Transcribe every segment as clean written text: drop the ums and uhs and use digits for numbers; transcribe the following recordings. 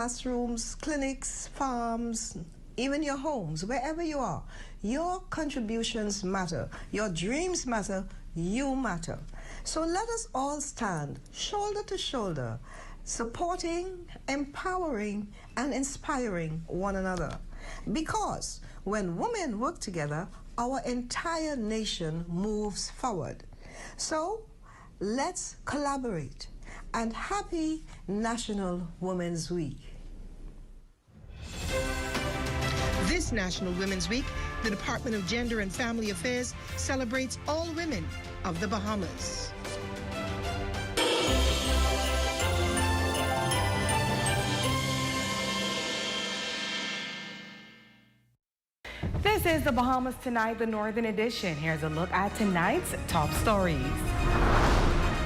classrooms, clinics, farms, even your homes, wherever you are. Your contributions matter. Your dreams matter. You matter. So let us all stand shoulder to shoulder, supporting, empowering, and inspiring one another. Because when women work together, our entire nation moves forward. So let's collaborate. And happy National Women's Week. This National Women's Week, the Department of Gender and Family Affairs celebrates all women of the Bahamas. This is the Bahamas Tonight, the Northern Edition. Here's a look at tonight's top stories.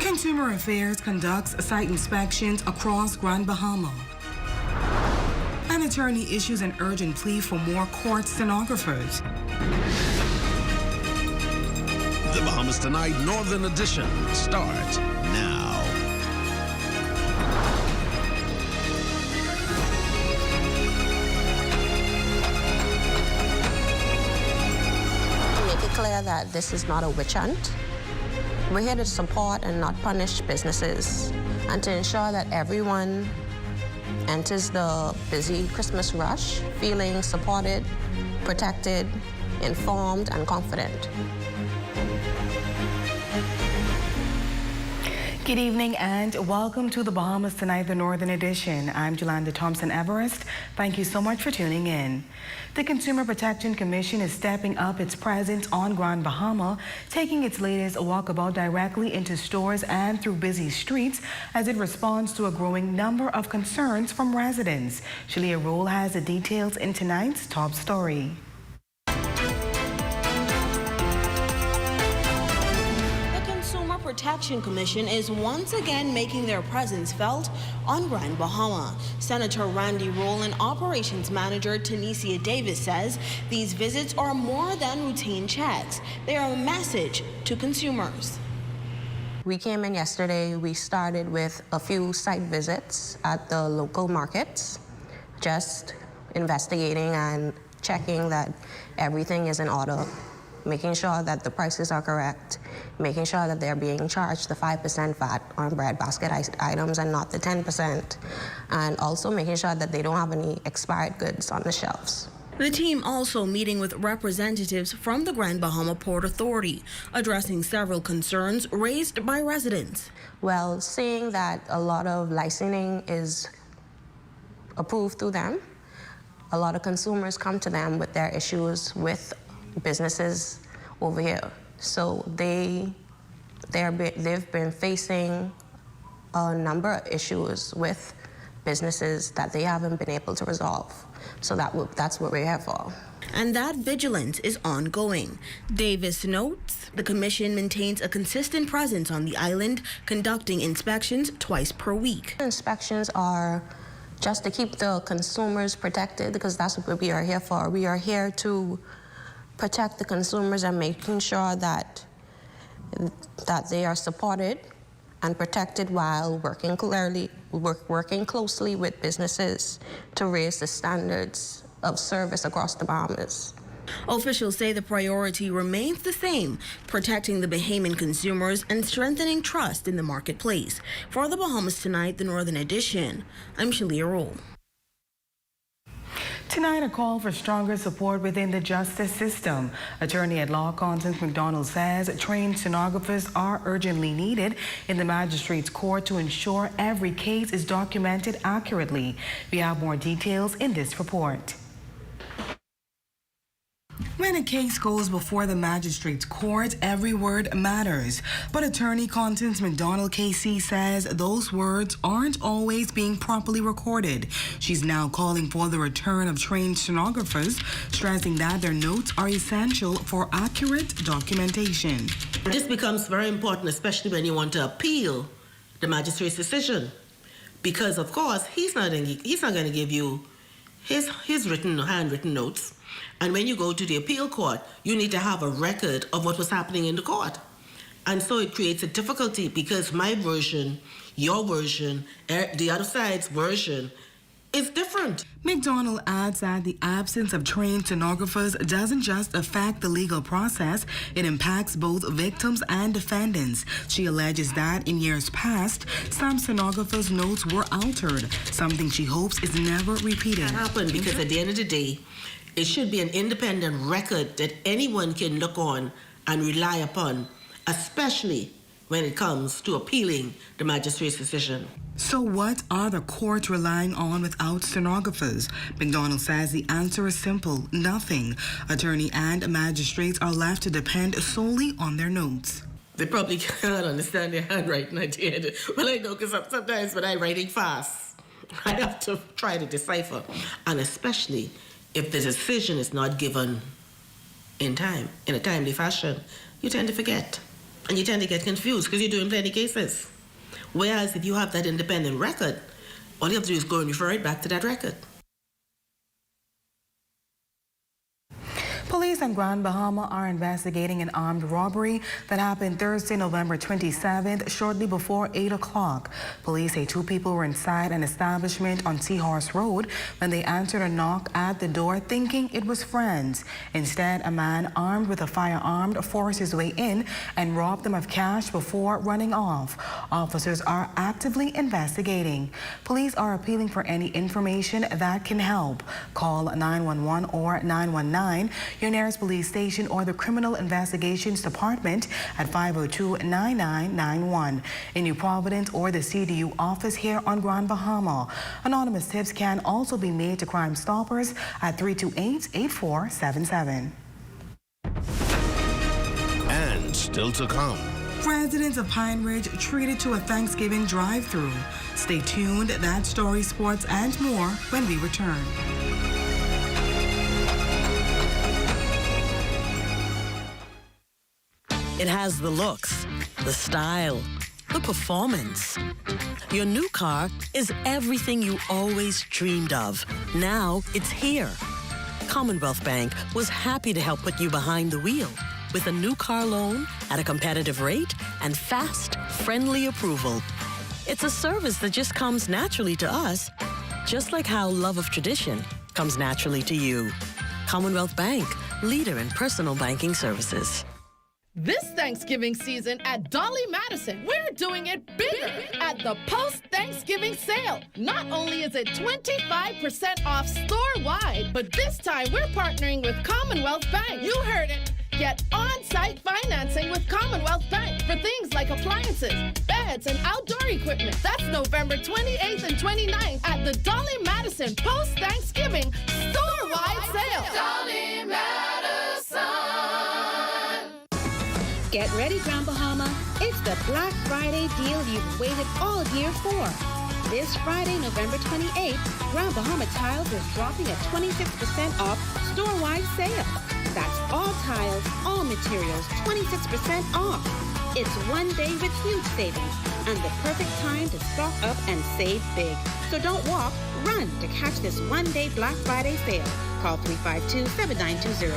Consumer Affairs conducts site inspections across Grand Bahama. An attorney issues an urgent plea for more court stenographers. The Bahamas Tonight Northern Edition starts now. To make it clear that this is not a witch hunt. We're here to support and not punish businesses and to ensure that everyone enters the busy Christmas rush feeling supported, protected, informed, and confident. Good evening and welcome to the Bahamas Tonight, the Northern Edition. I'm Jolanda Thompson-Everest. Thank you so much for tuning in. The Consumer Protection Commission is stepping up its presence on Grand Bahama, taking its latest walkabout directly into stores and through busy streets as it responds to a growing number of concerns from residents. Shalia Rule has the details in tonight's top story. Protection Commission is once again making their presence felt on Grand Bahama. Senator Randy Rowland, Operations Manager Tanisha Davis says these visits are more than routine checks. They are a message to consumers. We came in yesterday. We started with a few site visits at the local markets, just investigating and checking that everything is in order, making sure that the prices are correct, making sure that they're being charged the 5% VAT on bread basket items and not the 10%, and also making sure that they don't have any expired goods on the shelves. The team also meeting with representatives from the Grand Bahama Port Authority, addressing several concerns raised by residents. Well, seeing that a lot of licensing is approved through them, a lot of consumers come to them with their issues with businesses over here. So they've been facing a number of issues with businesses that they haven't been able to resolve. So that's what we're here for. And that vigilance is ongoing. Davis notes the commission maintains a consistent presence on the island, conducting inspections twice per week. Inspections are just to keep the consumers protected, because that's what we are here for. We are here to protect the consumers and making sure that they are supported and protected while working closely with businesses to raise the standards of service across the Bahamas. Officials say the priority remains the same, protecting the Bahamian consumers and strengthening trust in the marketplace. For the Bahamas Tonight, the Northern Edition, I'm Shalia Rule. Tonight, a call for stronger support within the justice system. Attorney at law Constance McDonald says trained stenographers are urgently needed in the magistrate's court to ensure every case is documented accurately. We have more details in this report. When a case goes before the magistrate's court, every word matters. But attorney Constance McDonald KC says those words aren't always being properly recorded. She's now calling for the return of trained stenographers, stressing that their notes are essential for accurate documentation. This becomes very important, especially when you want to appeal the magistrate's decision, because of course he's not going to give you his written or handwritten notes. And when you go to the appeal court, you need to have a record of what was happening in the court. And so it creates a difficulty because my version, your version, the other side's version is different. McDonald adds that the absence of trained sonographers doesn't just affect the legal process, it impacts both victims and defendants. She alleges that in years past, some sonographers' notes were altered, something she hopes is never repeated. That happened because at the end of the day, it should be an independent record that anyone can look on and rely upon, especially when it comes to appealing the magistrate's decision. So what are the courts relying on without stenographers? McDonald says the answer is simple, nothing. Attorney and magistrates are left to depend solely on their notes. They probably cannot understand their handwriting at the end. Well, I know, because sometimes when I'm writing fast, I have to try to decipher. And especially if the decision is not given in time, in a timely fashion, you tend to forget. And you tend to get confused because you're doing plenty cases. Whereas if you have that independent record, all you have to do is go and refer it back to that record. Police in Grand Bahama are investigating an armed robbery that happened Thursday, November 27th, shortly before 8 o'clock. Police say two people were inside an establishment on Seahorse Road when they answered a knock at the door thinking it was friends. Instead, a man armed with a firearm forced his way in and robbed them of cash before running off. Officers are actively investigating. Police are appealing for any information that can help. Call 911 or 919. Your nearest police station or the Criminal Investigations Department at 502-9991 in New Providence or the CDU office here on Grand Bahama. Anonymous tips can also be made to Crime Stoppers at 328-8477. And still to come. Residents of Pine Ridge treated to a Thanksgiving drive-thru. Stay tuned, that story, sports, and more when we return. It has the looks, the style, the performance. Your new car is everything you always dreamed of. Now it's here. Commonwealth Bank was happy to help put you behind the wheel with a new car loan at a competitive rate and fast, friendly approval. It's a service that just comes naturally to us, just like how love of tradition comes naturally to you. Commonwealth Bank, leader in personal banking services. This Thanksgiving season at Dolly Madison, we're doing it bigger at the post-Thanksgiving sale. Not only is it 25% off store-wide, but this time we're partnering with Commonwealth Bank. You heard it. Get on-site financing with Commonwealth Bank for things like appliances, beds, and outdoor equipment. That's November 28th and 29th at the Dolly Madison post-Thanksgiving store-wide sale. Dolly Madison. Get ready, Grand Bahama. It's the Black Friday deal you've waited all year for. This Friday, November 28th, Grand Bahama Tiles is dropping a 26% off store-wide sale. That's all tiles, all materials, 26% off. It's one day with huge savings and the perfect time to stock up and save big. So don't walk, run to catch this one-day Black Friday sale. Call 352-7920.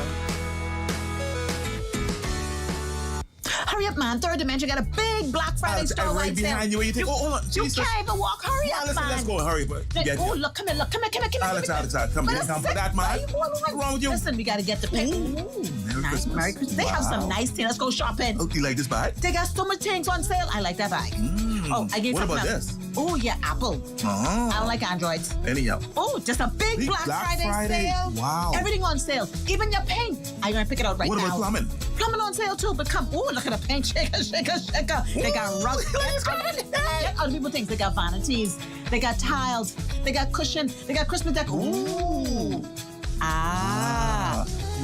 Hurry up, man. Third Dimension got a big Black Friday store right behind you. Where you take? Hold on. You can't even walk. Hurry up, man. Let's go. Hurry, but look, come here. Alex, come here. Come for that, man. What's wrong with you? Listen, we got to get the pick. Merry Christmas. Merry Christmas. They have some nice things. Let's go shopping. Oh, you like this bag? They got so much things on sale. I like that bag. Oh, I gave what something about else. this? Oh, yeah, Apple. Oh. I don't like Androids. Anyhow. Oh, just a big Black Friday sale. Wow. Everything on sale. Even your paint. I'm going to pick it out right now. What about plumbing? Plumbing on sale too, but come. Oh, look at the paint. Shaker. They got rugs. Get other people things. They got vanities. They got tiles. They got cushion. They got Christmas decor. Ooh.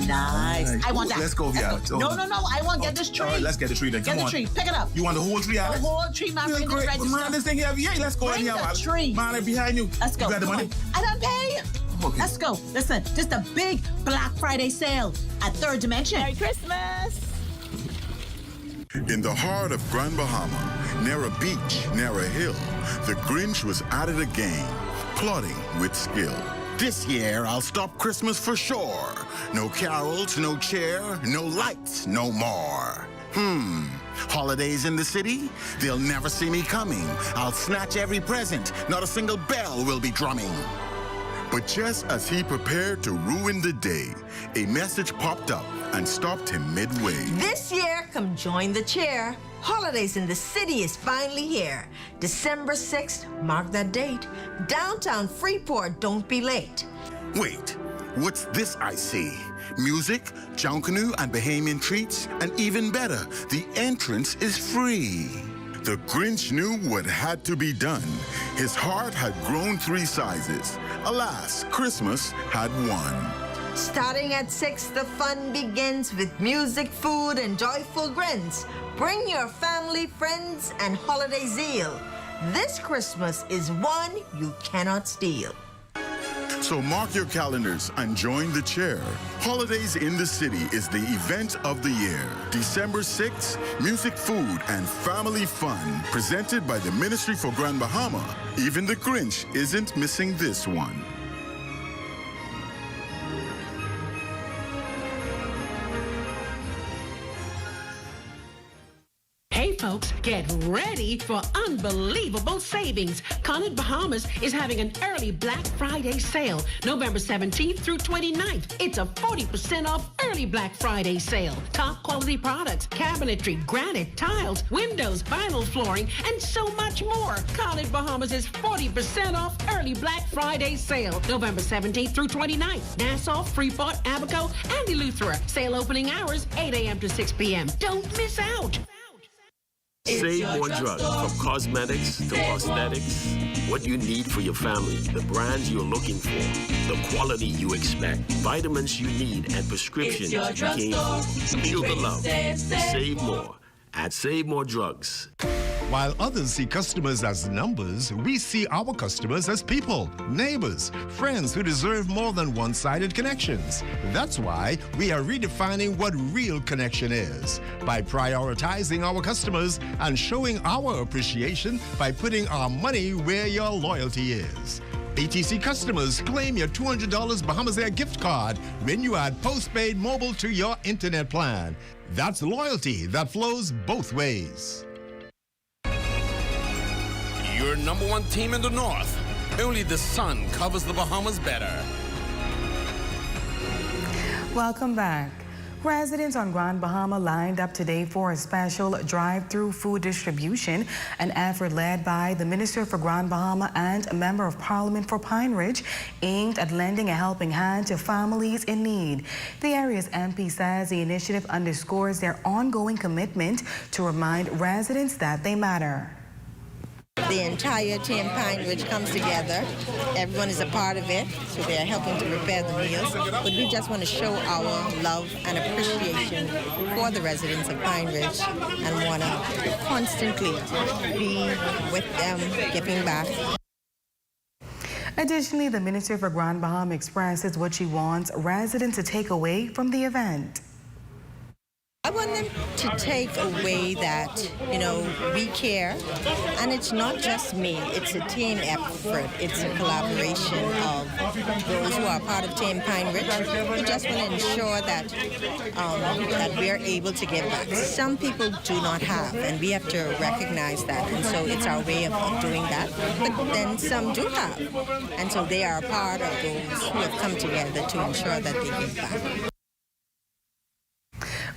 Nice. I want that. Let's go, Via. No. I want to get this tree. All right, let's get the tree then. Get the tree. Pick it up. You want the whole tree, Alex? The whole tree, man. Bring great. Man, this thing here. Yeah, let's go. Bring the tree. Man, I'm behind you. Let's go. You got the money? I don't pay. Okay. Let's go. Listen, just a big Black Friday sale at Third Dimension. Merry Christmas. In the heart of Grand Bahama, near a beach, near a hill, the Grinch was at it again, plotting with skill. This year, I'll stop Christmas for sure. No carols, no cheer, no lights, no more. Holidays in the city? They'll never see me coming. I'll snatch every present. Not a single bell will be drumming. But just as he prepared to ruin the day, a message popped up and stopped him midway. This year, come join the chair. Holidays in the city is finally here. December 6th, mark that date. Downtown Freeport, don't be late. Wait, what's this I see? Music, Jounkanu and Bahamian treats, and even better, the entrance is free. The Grinch knew what had to be done. His heart had grown 3 sizes. Alas, Christmas had won. Starting at 6, the fun begins with music, food, and joyful grins. Bring your family, friends, and holiday zeal. This Christmas is one you cannot steal. So mark your calendars and join the chair. Holidays in the City is the event of the year. December 6th, music, food, and family fun. Presented by the Ministry for Grand Bahama. Even the Grinch isn't missing this one. Hey folks, get ready for unbelievable savings. Connaught Bahamas is having an early Black Friday sale, November 17th through 29th. It's a 40% off early Black Friday sale. Top quality products, cabinetry, granite, tiles, windows, vinyl flooring, and so much more. Connaught Bahamas is 40% off early Black Friday sale, November 17th through 29th. Nassau, Freeport, Abaco, and Eleuthera. Sale opening hours, 8 a.m. to 6 p.m. Don't miss out. Save more drugs, from cosmetics to prosthetics. What you need for your family, the brands you're looking for, the quality you expect, vitamins you need, and prescriptions you came for. Feel the love. Save more at Save More Drugs. While others see customers as numbers, we see our customers as people, neighbors, friends who deserve more than one-sided connections. That's why we are redefining what real connection is by prioritizing our customers and showing our appreciation by putting our money where your loyalty is. BTC customers, claim your $200 Bahamas Air gift card when you add postpaid mobile to your internet plan. That's loyalty that flows both ways. Your number one team in the North. Only the sun covers the Bahamas better. Welcome back. Residents on Grand Bahama lined up today for a special drive-through food distribution, an effort led by the Minister for Grand Bahama and a Member of Parliament for Pine Ridge, aimed at lending a helping hand to families in need. The area's MP says the initiative underscores their ongoing commitment to remind residents that they matter. The entire team Pine Ridge comes together. Everyone is a part of it, so they are helping to prepare the meals. But we just want to show our love and appreciation for the residents of Pine Ridge and want to constantly be with them, giving back. Additionally, the Minister for Grand Bahama expresses what she wants residents to take away from the event. I want them to take away that, we care. And it's not just me. It's a team effort. It's a collaboration of those who are part of Team Pine Ridge. We just want to ensure that that we are able to give back. Some people do not have, and we have to recognize that. And so it's our way of doing that. But then some do have. And so they are a part of those who have come together to ensure that they give back.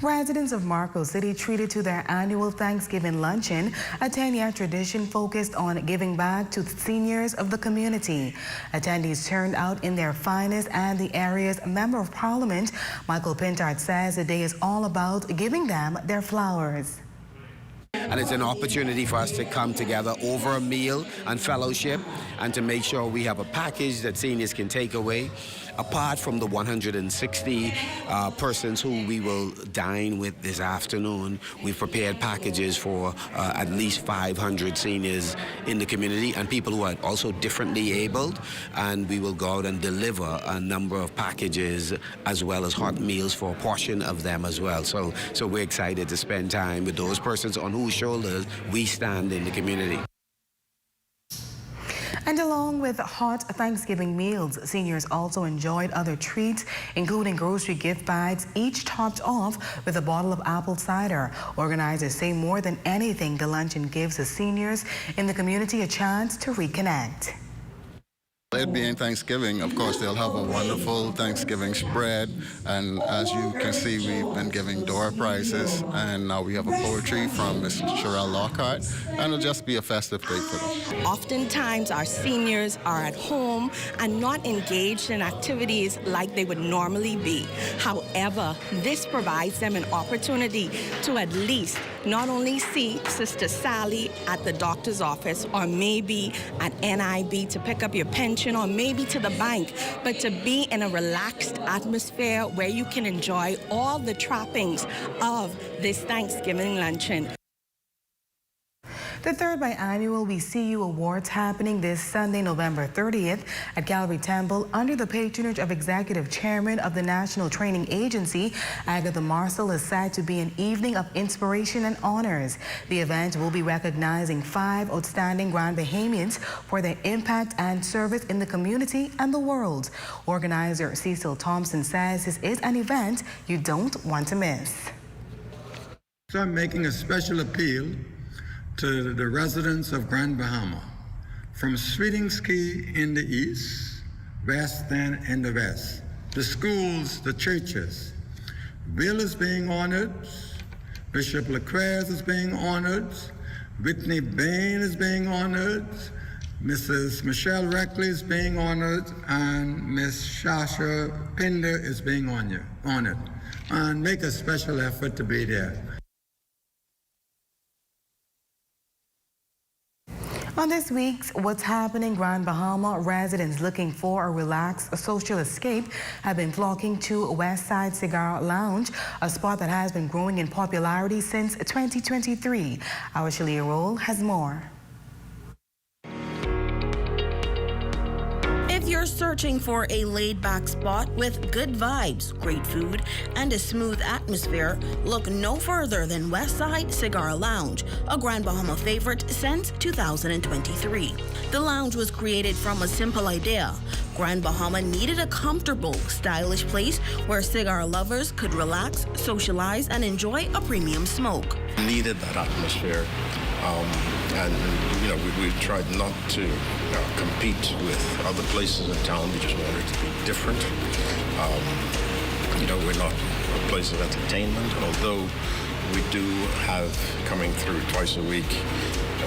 Residents of Marco City treated to their annual Thanksgiving luncheon, a 10-year tradition focused on giving back to seniors of the community. Attendees turned out in their finest, and the area's Member of Parliament, Michael Pintard, says the day is all about giving them their flowers. And it's an opportunity for us to come together over a meal and fellowship and to make sure we have a package that seniors can take away. Apart from the 160 persons who we will dine with this afternoon, we've prepared packages for at least 500 seniors in the community and people who are also differently abled. And we will go out and deliver a number of packages as well as hot meals for a portion of them as well. So we're excited to spend time with those persons on whose shoulders we stand in the community. And along with hot Thanksgiving meals, seniors also enjoyed other treats, including grocery gift bags, each topped off with a bottle of apple cider. Organizers say more than anything, the luncheon gives the seniors in the community a chance to reconnect. It being Thanksgiving, of course, they'll have a wonderful Thanksgiving spread. And as you can see, we've been giving door prizes. And now we have a poetry from Miss Sherelle Lockhart. And it'll just be a festive day for them. Oftentimes, our seniors are at home and not engaged in activities like they would normally be. However, this provides them an opportunity to at least not only see Sister Sally at the doctor's office or maybe at NIB to pick up your pension or maybe to the bank, but to be in a relaxed atmosphere where you can enjoy all the trappings of this Thanksgiving luncheon. The third biannual We See You Awards happening this Sunday, November 30th at Calvary Temple under the patronage of Executive Chairman of the National Training Agency, Agatha Marcel, is said to be an evening of inspiration and honors. The event will be recognizing 5 outstanding Grand Bahamians for their impact and service in the community and the world. Organizer Cecil Thompson says this is an event you don't want to miss. So I'm making a special appeal to the residents of Grand Bahama, from Sweetings Key in the east, West End in the west, the schools, the churches. Bill is being honored, Bishop LaCrez is being honored, Whitney Bain is being honored, Mrs. Michelle Reckley is being honored, and Miss Shasha Pinder is being honored. And make a special effort to be there. On this week's What's Happening Grand Bahama, residents looking for a relaxed social escape have been flocking to Westside Cigar Lounge, a spot that has been growing in popularity since 2023. Our Shalia Roll has more. If you're searching for a laid-back spot with good vibes, great food, and a smooth atmosphere, look no further than Westside Cigar Lounge, a Grand Bahama favorite since 2023. The lounge was created from a simple idea. Grand Bahama needed a comfortable, stylish place where cigar lovers could relax, socialize, and enjoy a premium smoke. Needed that atmosphere. And you know, we tried not to compete with other places in town. We just wanted it to be different. You know, we're not a place of entertainment, although we do have coming through twice a week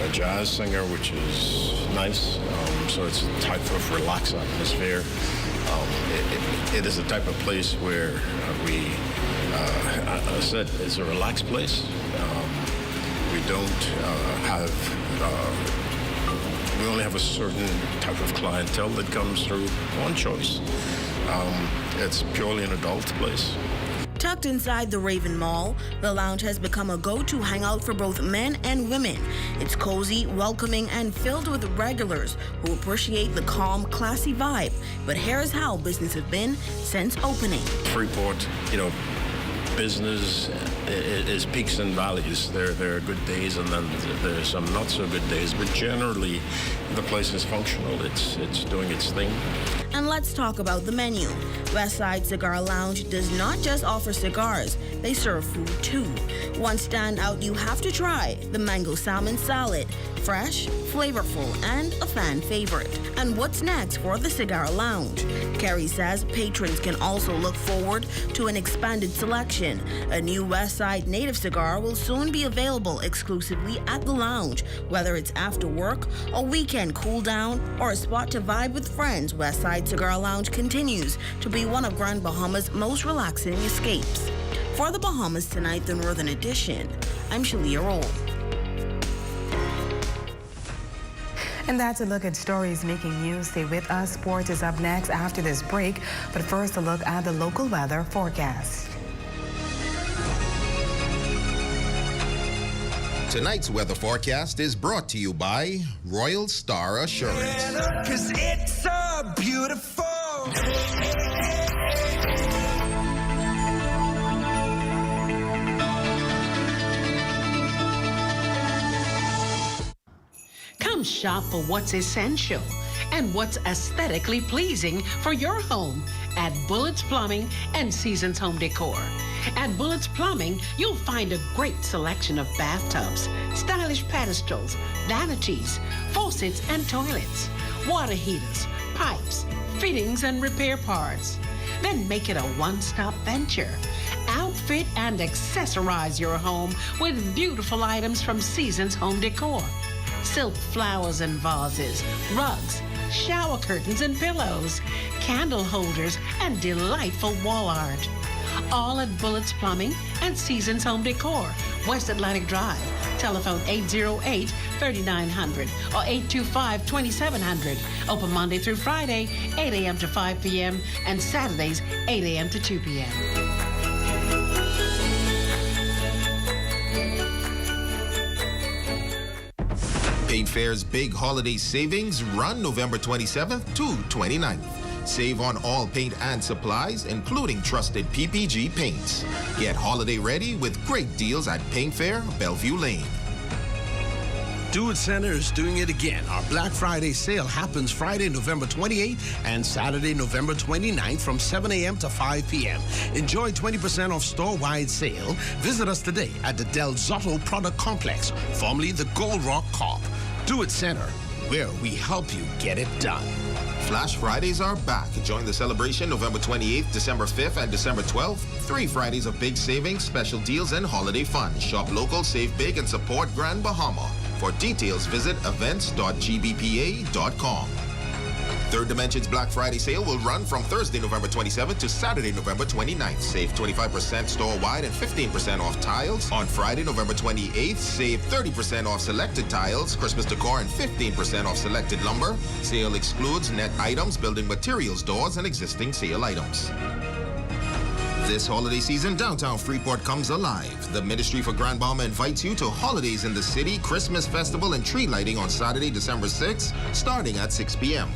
a jazz singer, which is nice. So it's a type of relaxed atmosphere. It is a type of place where I said, it's a relaxed place. We don't we only have a certain type of clientele that comes through. One choice. It's purely an adult place. Tucked inside the Raven Mall, the lounge has become a go-to hangout for both men and women. It's cozy, welcoming, and filled with regulars who appreciate the calm, classy vibe. But here's how business has been since opening. Freeport, you know, business is peaks and valleys. There are good days and then there's some not so good days, but generally the place is functional. It's doing its thing. And let's talk about the menu. Westside Cigar Lounge does not just offer cigars, they serve food too. One standout you have to try, the mango salmon salad. Fresh, flavorful, and a fan favorite. And what's next for the Cigar Lounge? Kerry says patrons can also look forward to an expanded selection. A new Westside native cigar will soon be available exclusively at the lounge. Whether it's after work, a weekend cool down, or a spot to vibe with friends, Westside Cigar Lounge continues to be one of Grand Bahama's most relaxing escapes. For the Bahamas Tonight, the Northern Edition, I'm Shalia Roll. And that's a look at stories making news. Stay with us. Sports is up next after this break. But first, a look at the local weather forecast. Tonight's weather forecast is brought to you by Royal Star Assurance. 'Cause it's so beautiful. Come shop for what's essential and what's aesthetically pleasing for your home at Bullets Plumbing and Seasons Home Decor. At Bullets Plumbing, you'll find a great selection of bathtubs, stylish pedestals, vanities, faucets and toilets, water heaters, pipes, fittings, and repair parts. Then make it a one-stop venture. Outfit and accessorize your home with beautiful items from Seasons Home Decor. Silk flowers and vases, rugs, shower curtains and pillows, candle holders, and delightful wall art. All at Bullets Plumbing and Seasons Home Decor, West Atlantic Drive. Telephone 808-3900 or 825-2700. Open Monday through Friday, 8 a.m. to 5 p.m. and Saturdays, 8 a.m. to 2 p.m. Paint Fair's big holiday savings run November 27th to 29th. Save on all paint and supplies, including trusted PPG paints. Get holiday ready with great deals at Paint Fair, Bellevue Lane. Do It Center is doing it again. Our Black Friday sale happens Friday, November 28th and Saturday, November 29th from 7 a.m. to 5 p.m. Enjoy 20% off store-wide sale. Visit us today at the Del Zotto Product Complex, formerly the Gold Rock Corp. Do It Center, where we help you get it done. Flash Fridays are back. Join the celebration November 28th, December 5th, and December 12th. 3 Fridays of big savings, special deals, and holiday fun. Shop local, save big, and support Grand Bahama. For details, visit events.gbpa.com. Third Dimension's Black Friday sale will run from Thursday, November 27th to Saturday, November 29th. Save 25% store-wide and 15% off tiles. On Friday, November 28th, save 30% off selected tiles, Christmas decor, and 15% off selected lumber. Sale excludes net items, building materials, doors, and existing sale items. This holiday season, downtown Freeport comes alive. The Ministry for Grand Bahama invites you to Holidays in the City, Christmas Festival, and tree lighting on Saturday, December 6th, starting at 6 p.m.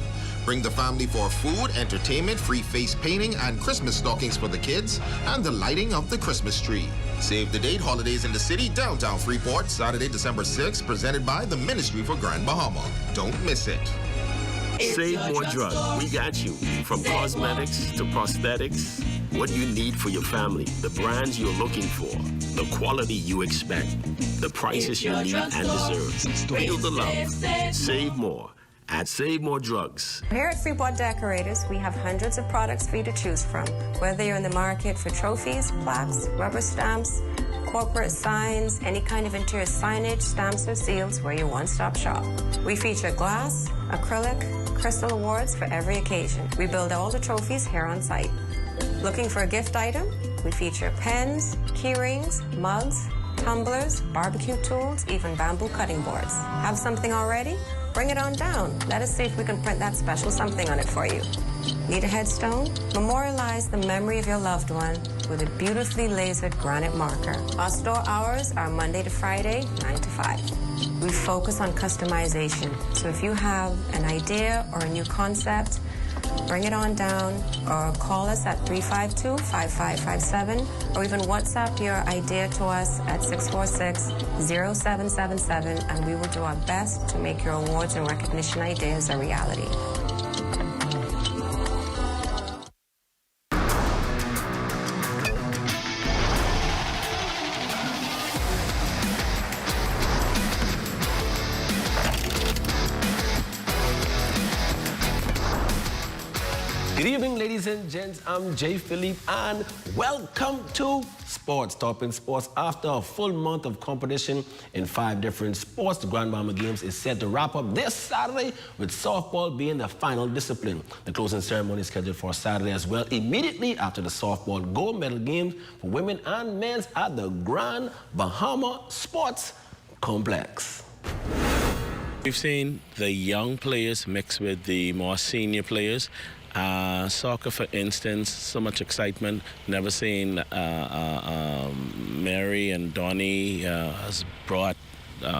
Bring the family for food, entertainment, free face painting, and Christmas stockings for the kids, and the lighting of the Christmas tree. Save the date, Holidays in the City, downtown Freeport, Saturday, December 6th, presented by the Ministry for Grand Bahama. Don't miss it. Save more drugs. We got you. From cosmetics to prosthetics, what you need for your family, the brands you're looking for, the quality you expect, the prices you need and deserve. Feel the love. Save more at Save More Drugs. Here at Freeport Decorators, we have hundreds of products for you to choose from. Whether you're in the market for trophies, plaques, rubber stamps, corporate signs, any kind of interior signage, stamps, or seals, we're your one-stop shop. We feature glass, acrylic, crystal awards for every occasion. We build all the trophies here on site. Looking for a gift item? We feature pens, key rings, mugs, tumblers, barbecue tools, even bamboo cutting boards. Have something already? Bring it on down. Let us see if we can print that special something on it for you. Need a headstone? Memorialize the memory of your loved one with a beautifully lasered granite marker. Our store hours are Monday to Friday, 9 to 5. We focus on customization. So if you have an idea or a new concept, bring it on down or call us at 352-5557 or even WhatsApp your idea to us at 646-0777 and we will do our best to make your awards and recognition ideas a reality. Good evening, ladies and gents. I'm Jay Philippe, and welcome to Sports Topping Sports. After a full month of competition in 5 different sports, the Grand Bahama Games is set to wrap up this Saturday, with softball being the final discipline. The closing ceremony is scheduled for Saturday as well, immediately after the softball gold medal games for women and men's at the Grand Bahama Sports Complex. We've seen the young players mix with the more senior players. Soccer, for instance, so much excitement. Never seen Mary and Donnie has brought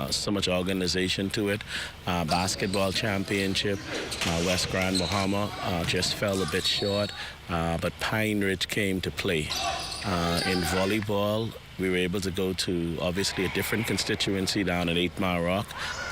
so much organization to it. Basketball championship, West Grand Bahama just fell a bit short, but Pine Ridge came to play. In volleyball, We were able to go to, obviously, a different constituency down at 8 Mile Rock.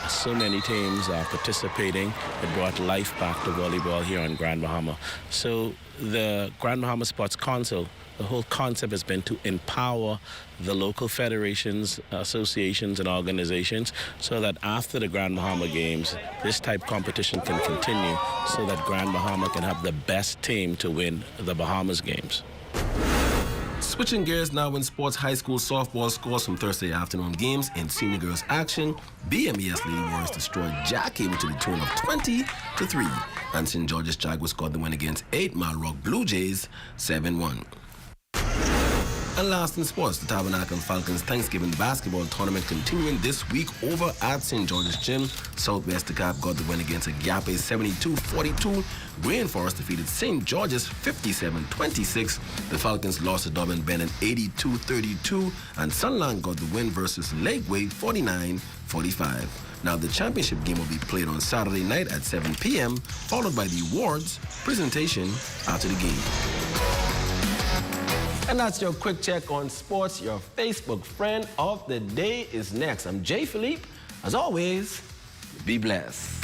So many teams are participating. It brought life back to volleyball here on Grand Bahama. So the Grand Bahama Sports Council, the whole concept has been to empower the local federations, associations, and organizations so that after the Grand Bahama Games, this type of competition can continue so that Grand Bahama can have the best team to win the Bahamas Games. Switching gears now in sports, high school softball scores from Thursday afternoon games in senior girls action. BMES Lady Warriors destroyed Jack Cable to the tune of 20-3. And St. George's Jaguars scored the win against 8 Mile Rock Blue Jays 7-1. And last in sports, the Tabernacle Falcons Thanksgiving basketball tournament continuing this week over at St. George's Gym. Southwest DeKalb got the win against Agape 72-42. Green Forest defeated St. George's 57-26. The Falcons lost to Dublin Bennett 82-32. And Sunland got the win versus Lakeway 49-45. Now, the championship game will be played on Saturday night at 7 p.m., followed by the awards presentation after the game. And that's your quick check on sports. Your Facebook friend of the day is next. I'm Jay Philippe. As always, be blessed.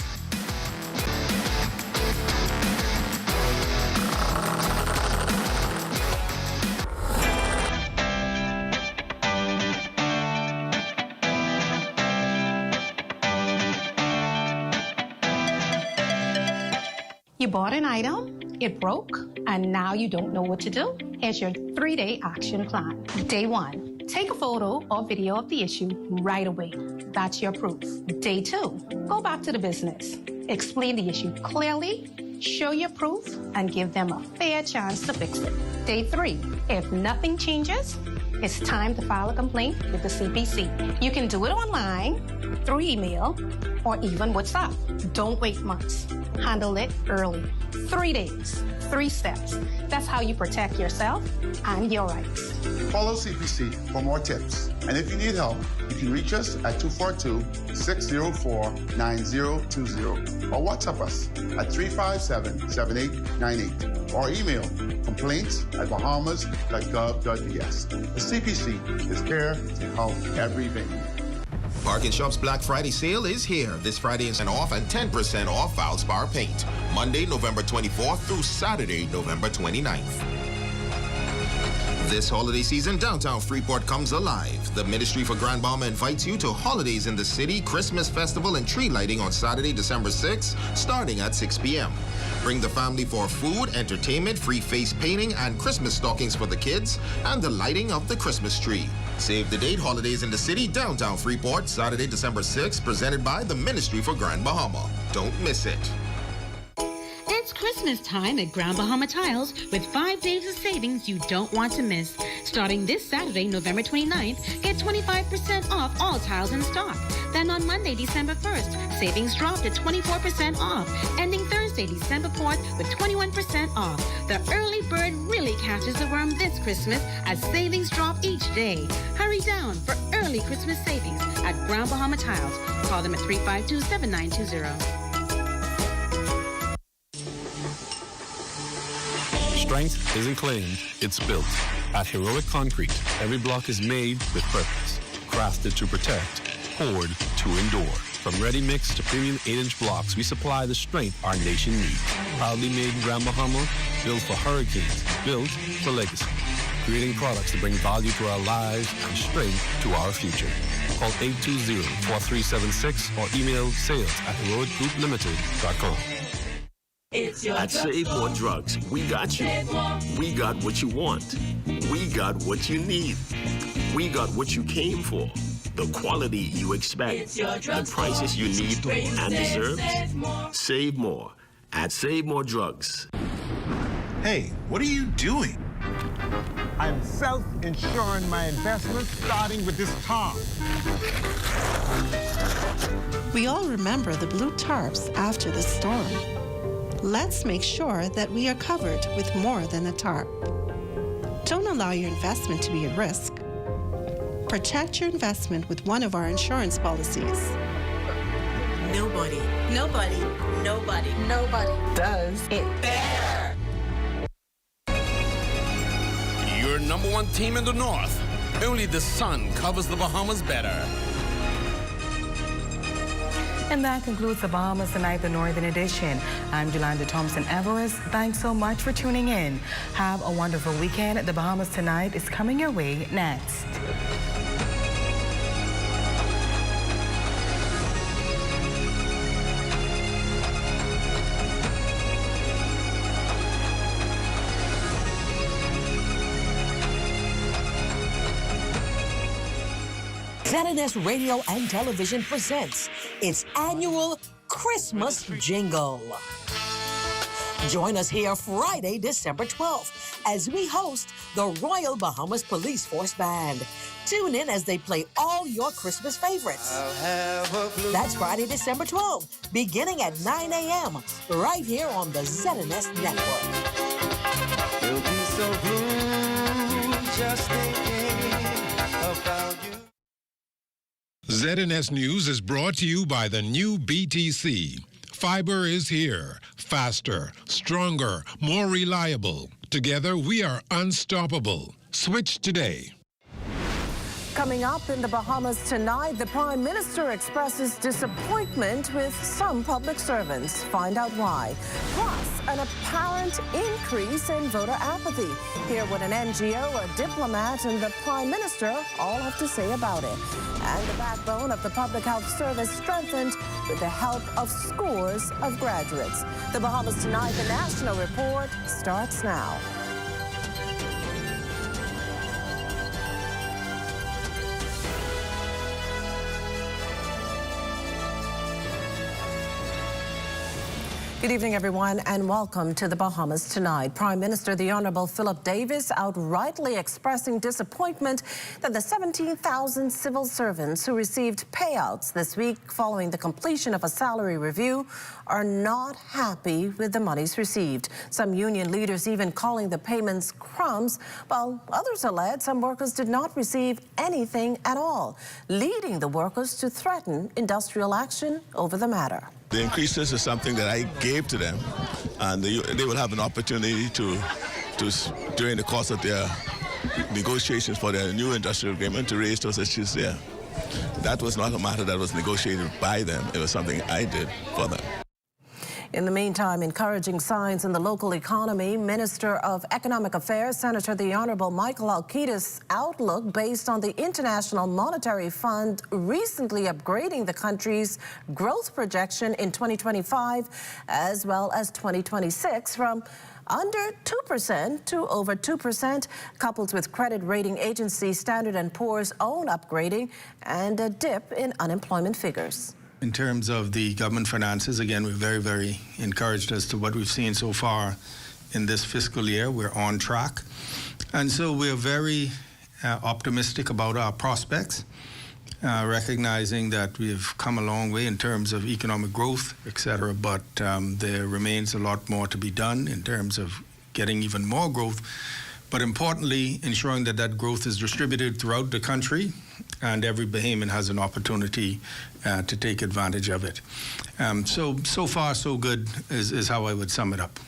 You bought an item, it broke, and now you don't know what to do? Here's your 3-day action plan. Day 1, take a photo or video of the issue right away. That's your proof. Day 2, go back to the business. Explain the issue clearly, show your proof, and give them a fair chance to fix it. Day 3, if nothing changes, it's time to file a complaint with the CPC. You can do it online, through email, or even WhatsApp. Don't wait months. Handle it early. 3 days, 3 steps. That's how you protect yourself and your rights. Follow CPC for more tips. And if you need help, you can reach us at 242-604-9020 or WhatsApp us at 357-7898 or email complaints@bahamas.gov.ds. The CPC is here to help every venue. Park & Shop's Black Friday sale is here. This Friday is an off and 10% off Valspar paint. Monday, November 24th through Saturday, November 29th. This holiday season, downtown Freeport comes alive. The Ministry for Grand Bahama invites you to Holidays in the City, Christmas Festival, and tree lighting on Saturday, December 6th, starting at 6 p.m. Bring the family for food, entertainment, free face painting, and Christmas stockings for the kids, and the lighting of the Christmas tree. Save the date, Holidays in the City, downtown Freeport, Saturday, December 6th, presented by the Ministry for Grand Bahama. Don't miss it. It's Christmas time at Grand Bahama Tiles with 5 days of savings you don't want to miss. Starting this Saturday, November 29th, get 25% off all tiles in stock. Then on Monday, December 1st, savings drop to 24% off. Ending Thursday, December 4th with 21% off. The early bird really catches the worm this Christmas as savings drop each day. Hurry down for early Christmas savings at Grand Bahama Tiles. Call them at 352-7920. Strength isn't claimed, it's built. At Heroic Concrete, every block is made with purpose. Crafted to protect, poured to endure. From ready-mix to premium 8-inch blocks, we supply the strength our nation needs. Proudly made in Grand Bahama, built for hurricanes, built for legacy. Creating products to bring value to our lives and strength to our future. Call 820-4376 or email sales@heroicgrouplimited.com. At Save More Drugs, we got you. We got what you want. We got what you need. We got what you came for. The quality you expect. The prices you need and deserve. Save more at Save More Drugs. Hey, what are you doing? I'm self-insuring my investments, starting with this tarp. We all remember the blue tarps after the storm. Let's make sure that we are covered with more than a tarp. Don't allow your investment to be at risk. Protect your investment with one of our insurance policies. Nobody does it better. Your number one team in the North, Only the sun covers the Bahamas better. And that concludes the Bahamas Tonight, the Northern Edition. I'm Yolanda Thompson-Everest. Thanks so much for tuning in. Have a wonderful weekend. The Bahamas Tonight is coming your way next. ZNS Radio and Television presents its annual Christmas Jingle. Join us here Friday, December 12th, as we host the Royal Bahamas Police Force Band. Tune in as they play all your Christmas favorites. That's Friday, December 12th, beginning at 9 a.m., right here on the ZNS Network. You'll be so blue just thinking about you. ZNS News is brought to you by the new BTC. Fiber is here. Faster, stronger, more reliable. Together, we are unstoppable. Switch today. Coming up in the Bahamas tonight, the Prime Minister expresses disappointment with some public servants. Find out why. Plus, an apparent increase in voter apathy. Hear what an NGO, a diplomat, and the Prime Minister all have to say about it. And the backbone of the Public Health Service strengthened with the help of scores of graduates. The Bahamas Tonight, the National Report, starts now. Good evening, everyone, and welcome to the Bahamas Tonight. Prime Minister the Honorable Philip Davis outrightly expressing disappointment that the 17,000 civil servants who received payouts this week following the completion of a salary review are not happy with the monies received. Some union leaders even calling the payments crumbs, while others allege some workers did not receive anything at all, leading the workers to threaten industrial action over the matter. The increases is something that I gave to them, and they will have an opportunity to during the course of their negotiations for their new industrial agreement, to raise those issues there. That was not a matter that was negotiated by them. It was something I did for them. In the meantime, encouraging signs in the local economy, Minister of Economic Affairs, Senator the Honorable Michael Alkeidas' outlook based on the International Monetary Fund recently upgrading the country's growth projection in 2025 as well as 2026 from under 2% to over 2%, coupled with credit rating agency Standard & Poor's own upgrading and a dip in unemployment figures. In terms of the government finances, again, we're very, very encouraged as to what we've seen so far in this fiscal year. We're on track. And so we're very optimistic about our prospects, recognizing that we've come a long way in terms of economic growth, et cetera, but there remains a lot more to be done in terms of getting even more growth, but importantly, ensuring that that growth is distributed throughout the country and every Bahamian has an opportunity to take advantage of it. So far, so good is how I would sum it up.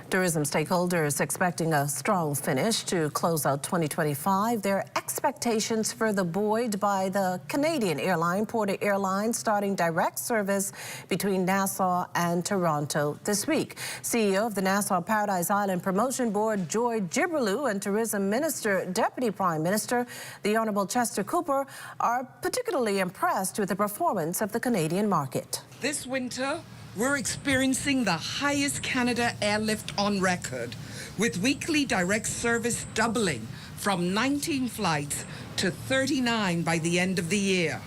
Tourism stakeholders expecting a strong finish to close out 2025. Their expectations further buoyed by the Canadian airline, Porter Airlines, starting direct service between Nassau and Toronto this week. CEO of the Nassau Paradise Island Promotion Board, Joy Gibberlew, and Tourism Minister, Deputy Prime Minister, the Honourable Chester Cooper, are particularly impressed with the performance of the Canadian market. This winter, we're experiencing the highest Canada airlift on record, with weekly direct service doubling from 19 flights to 39 by the end of the year.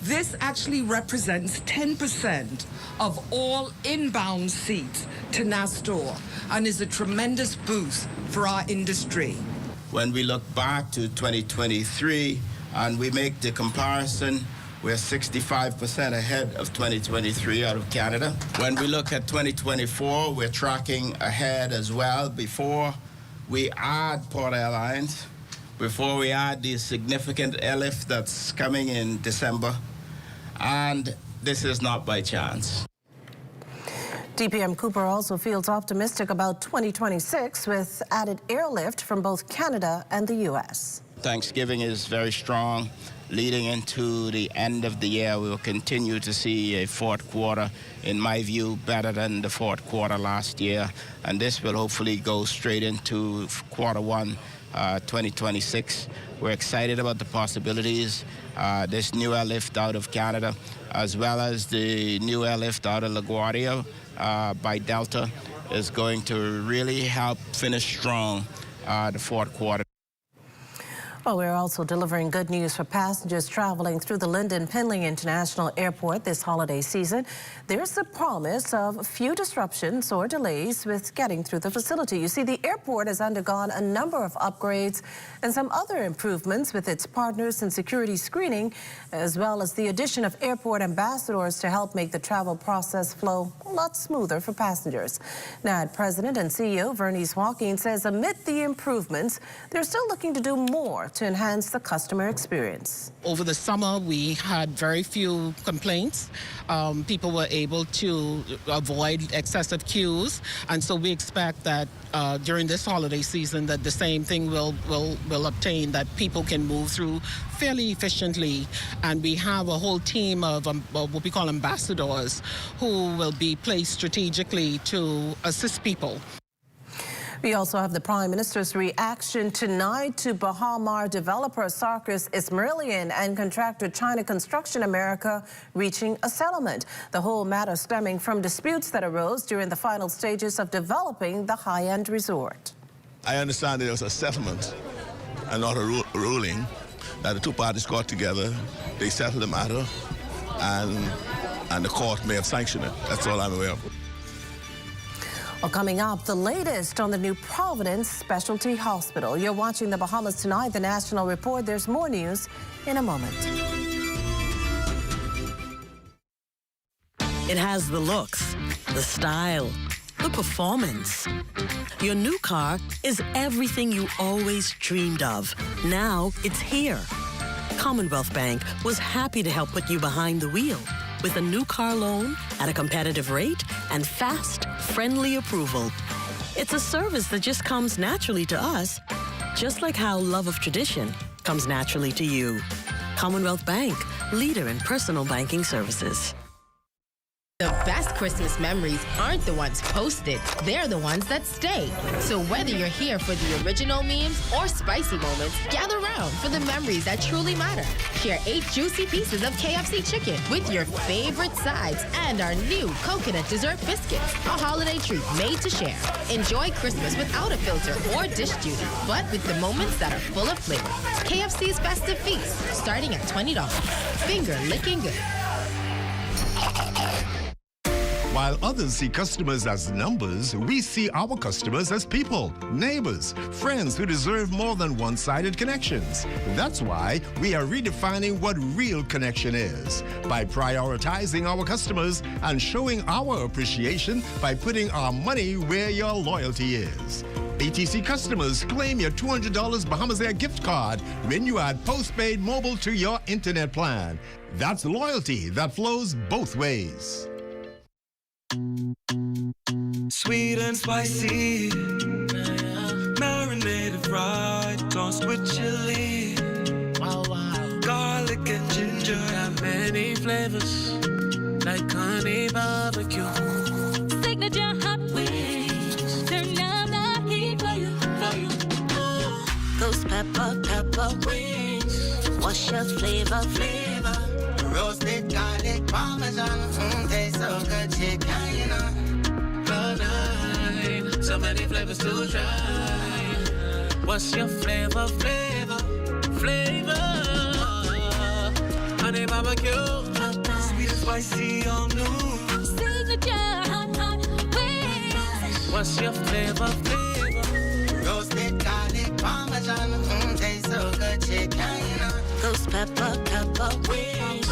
This actually represents 10% of all inbound seats to Nassau and is a tremendous boost for our industry. When we look back to 2023 and we make the comparison, we're 65% ahead of 2023 out of Canada. When we look at 2024, we're tracking ahead as well before we add Port Airlines, before we add the significant airlift that's coming in December. And this is not by chance. DPM Cooper also feels optimistic about 2026 with added airlift from both Canada and the U.S. Thanksgiving is very strong. Leading into the end of the year, we will continue to see a fourth quarter, in my view, better than the fourth quarter last year. And this will hopefully go straight into quarter one, 2026. We're excited about the possibilities. This new airlift out of Canada, as well as the new airlift out of LaGuardia by Delta, is going to really help finish strong the fourth quarter. Well, we're also delivering good news for passengers traveling through the Lynden Pinley International Airport this holiday season. There's the promise of few disruptions or delays with getting through the facility. You see, the airport has undergone a number of upgrades and some other improvements with its partners in security screening, as well as the addition of airport ambassadors to help make the travel process flow a lot smoother for passengers. NAD President and CEO Vernice Joaquin says amid the improvements, they're still looking to do more to enhance the customer experience. Over the summer, we had very few complaints. People were able to avoid excessive queues, and so we expect that during this holiday season that the same thing will obtain, that people can move through fairly efficiently. And we have a whole team of what we call ambassadors who will be placed strategically to assist people. We also have the Prime Minister's reaction tonight to Bahamas developer Sarkis Ismailian and contractor China Construction America reaching a settlement. The whole matter stemming from disputes that arose during the final stages of developing the high-end resort. I understand there was a settlement and not a ruling, that the two parties got together, they settled the matter, and the court may have sanctioned it. That's all I'm aware of. Well, coming up, the latest on the new Providence Specialty Hospital. You're watching the Bahamas Tonight, the National Report. There's more news in a moment. It has the looks, the style, the performance. Your new car is everything you always dreamed of. Now it's here. Commonwealth Bank was happy to help put you behind the wheel with a new car loan at a competitive rate and fast, friendly approval. It's a service that just comes naturally to us, just like how love of tradition comes naturally to you. Commonwealth Bank, leader in personal banking services. The best Christmas memories aren't the ones posted, they're the ones that stay. So whether you're here for the original memes or spicy moments, gather round for the memories that truly matter. Share 8 juicy pieces of KFC chicken with your favorite sides and our new coconut dessert biscuits, a holiday treat made to share. Enjoy Christmas without a filter or dish duty, but with the moments that are full of flavor. KFC's Festive Feast, starting at $20. Finger licking good. While others see customers as numbers, we see our customers as people, neighbors, friends who deserve more than one-sided connections. That's why we are redefining what real connection is, by prioritizing our customers and showing our appreciation by putting our money where your loyalty is. BTC customers, claim your $200 Bahamas Air gift card when you add postpaid mobile to your internet plan. That's loyalty that flows both ways. Sweet and spicy, marinated right, tossed with chili. Wow, wow. Garlic and ginger, got many flavors, like honey barbecue. Signature hot wings, turn up the heat for you. Those pepper wings, what's your flavor? Roasted garlic parmesan, tastes so good, chicken, you know. So many flavors to try. What's your flavor? Honey barbecue, sweet and spicy, all new. Signature hot wings. What's your flavor? Roasted garlic parmesan, tastes so good, chicken, you know. Those pepper wings.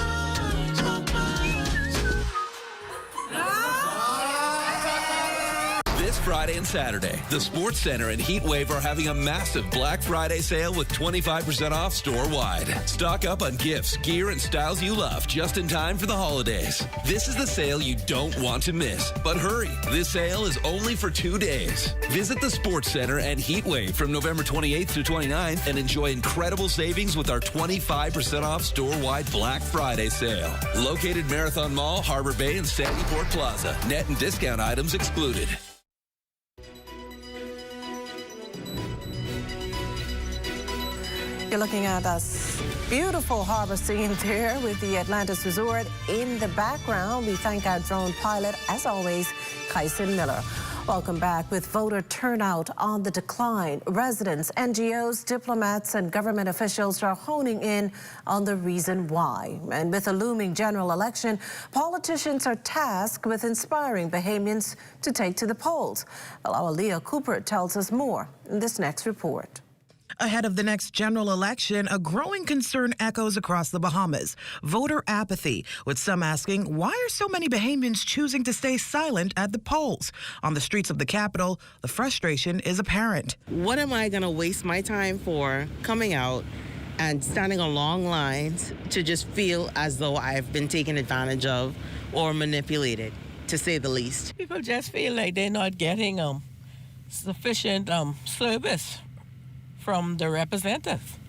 This Friday Friday and Saturday, the Sports Center and Heat Wave are having a massive Black Friday sale with 25% off store-wide. Stock up on gifts, gear, and styles you love just in time for the holidays. This is the sale you don't want to miss. But hurry, this sale is only for 2 days. Visit the Sports Center and Heat Wave from November 28th to 29th and enjoy incredible savings with our 25% off store-wide Black Friday sale. Located Marathon Mall, Harbor Bay, and Sandyport Plaza. Net and discount items excluded. You're looking at us beautiful harbor scene there with the Atlantis Resort in the background. We thank our drone pilot, as always, Kyson Miller. Welcome back. With voter turnout on the decline, residents, NGOs, diplomats, and government officials are honing in on the reason why. And with a looming general election, politicians are tasked with inspiring Bahamians to take to the polls. Well, our Leah Cooper tells us more in this next report. Ahead of the next general election, a growing concern echoes across the Bahamas. Voter apathy, with some asking, why are so many Bahamians choosing to stay silent at the polls? On the streets of the capital, the frustration is apparent. What am I going to waste my time for coming out and standing on long lines to just feel as though I've been taken advantage of or manipulated, to say the least? People just feel like they're not getting sufficient service from the representative.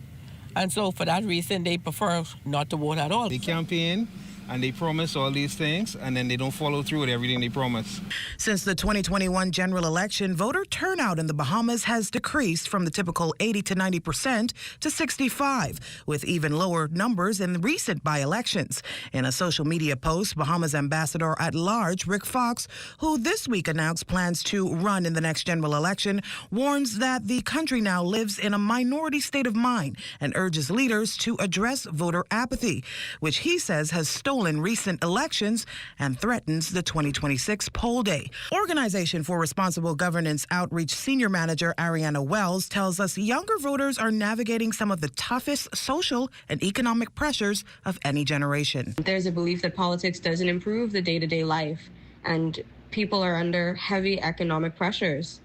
And so for that reason, they prefer not to vote at all. They campaign and they promise all these things, and then they don't follow through with everything they promise. Since the 2021 general election, voter turnout in the Bahamas has decreased from the typical 80 to 90% to 65%, with even lower numbers in recent by-elections. In a social media post, Bahamas Ambassador at Large, Rick Fox, who this week announced plans to run in the next general election, warns that the country now lives in a minority state of mind and urges leaders to address voter apathy, which he says has stolen recent elections and threatens the 2026 poll day. Organization for Responsible Governance Outreach Senior Manager Ariana Wells tells us younger voters are navigating some of the toughest social and economic pressures of any generation. There's a belief that politics doesn't improve the day-to-day life, and people are under heavy economic pressures.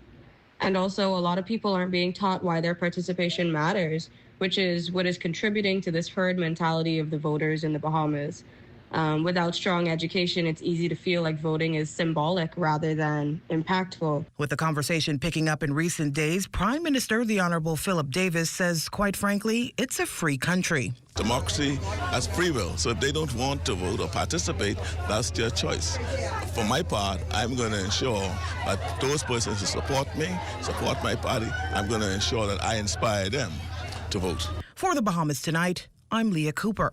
And also, a lot of people aren't being taught why their participation matters, which is what is contributing to this herd mentality of the voters in the Bahamas. Without strong education, it's easy to feel like voting is symbolic rather than impactful. With the conversation picking up in recent days, Prime Minister the Honorable Philip Davis says, quite frankly, it's a free country. Democracy has free will, so if they don't want to vote or participate, that's their choice. For my part, I'm going to ensure that those persons who support me, support my party, I'm going to ensure that I inspire them to vote. For the Bahamas Tonight, I'm Leah Cooper.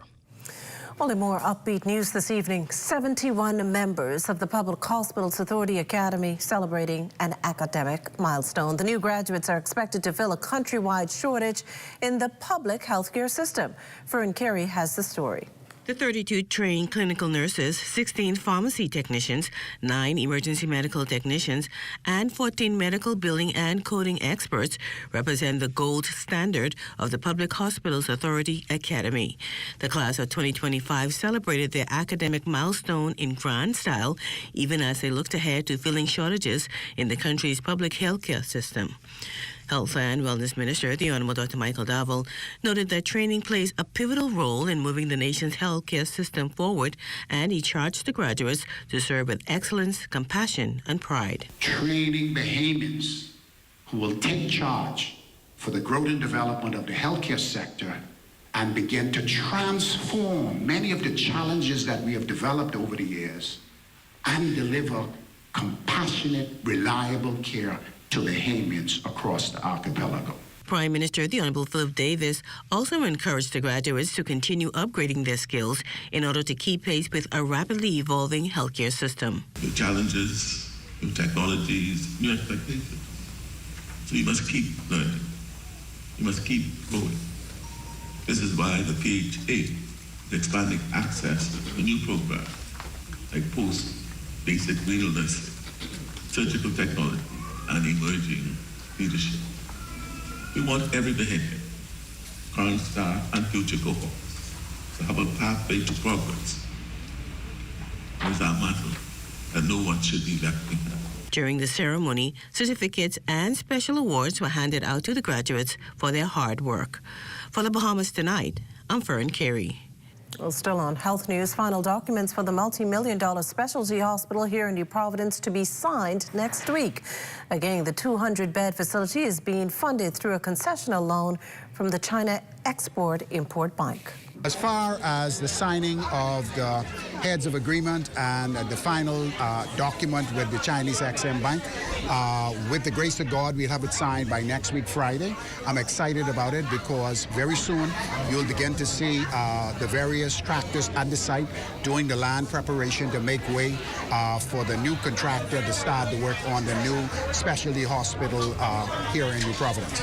Well, in more upbeat news this evening, 71 members of the Public Hospitals Authority Academy celebrating an academic milestone. The new graduates are expected to fill a countrywide shortage in the public healthcare system. Fern Carey has the story. The 32 trained clinical nurses, 16 pharmacy technicians, 9 emergency medical technicians, and 14 medical billing and coding experts represent the gold standard of the Public Hospitals Authority Academy. The class of 2025 celebrated their academic milestone in grand style, even as they looked ahead to filling shortages in the country's public healthcare system. Health and Wellness Minister, the Honorable Dr. Michael Davil, noted that training plays a pivotal role in moving the nation's healthcare system forward, and he charged the graduates to serve with excellence, compassion, and pride. Training Bahamians who will take charge for the growth and development of the healthcare sector and begin to transform many of the challenges that we have developed over the years and deliver compassionate, reliable care to Bahamians across the archipelago. Prime Minister the Honorable Philip Davis also encouraged the graduates to continue upgrading their skills in order to keep pace with a rapidly evolving healthcare system. New challenges, new technologies, new expectations. So you must keep learning. You must keep growing. This is why the PHA is expanding access to new programs like post-basic renal nursing, surgical technology, and emerging leadership. We want every Bahamian, current staff and future cohorts, to have a pathway to progress. It is our mantra that no one should be left behind. During the ceremony, certificates and special awards were handed out to the graduates for their hard work. For the Bahamas Tonight, I'm Fern Carey. Well, still on health news, final documents for the multi-million-dollar specialty hospital here in New Providence to be signed next week. Again, the 200-bed facility is being funded through a concessional loan from the China Export-Import Bank. As far as the signing of the heads of agreement and the final document with the Chinese Exim Bank, with the grace of God, we'll have it signed by next week, Friday. I'm excited about it because very soon you'll begin to see the various tractors at the site doing the land preparation to make way for the new contractor to start the work on the new specialty hospital here in New Providence.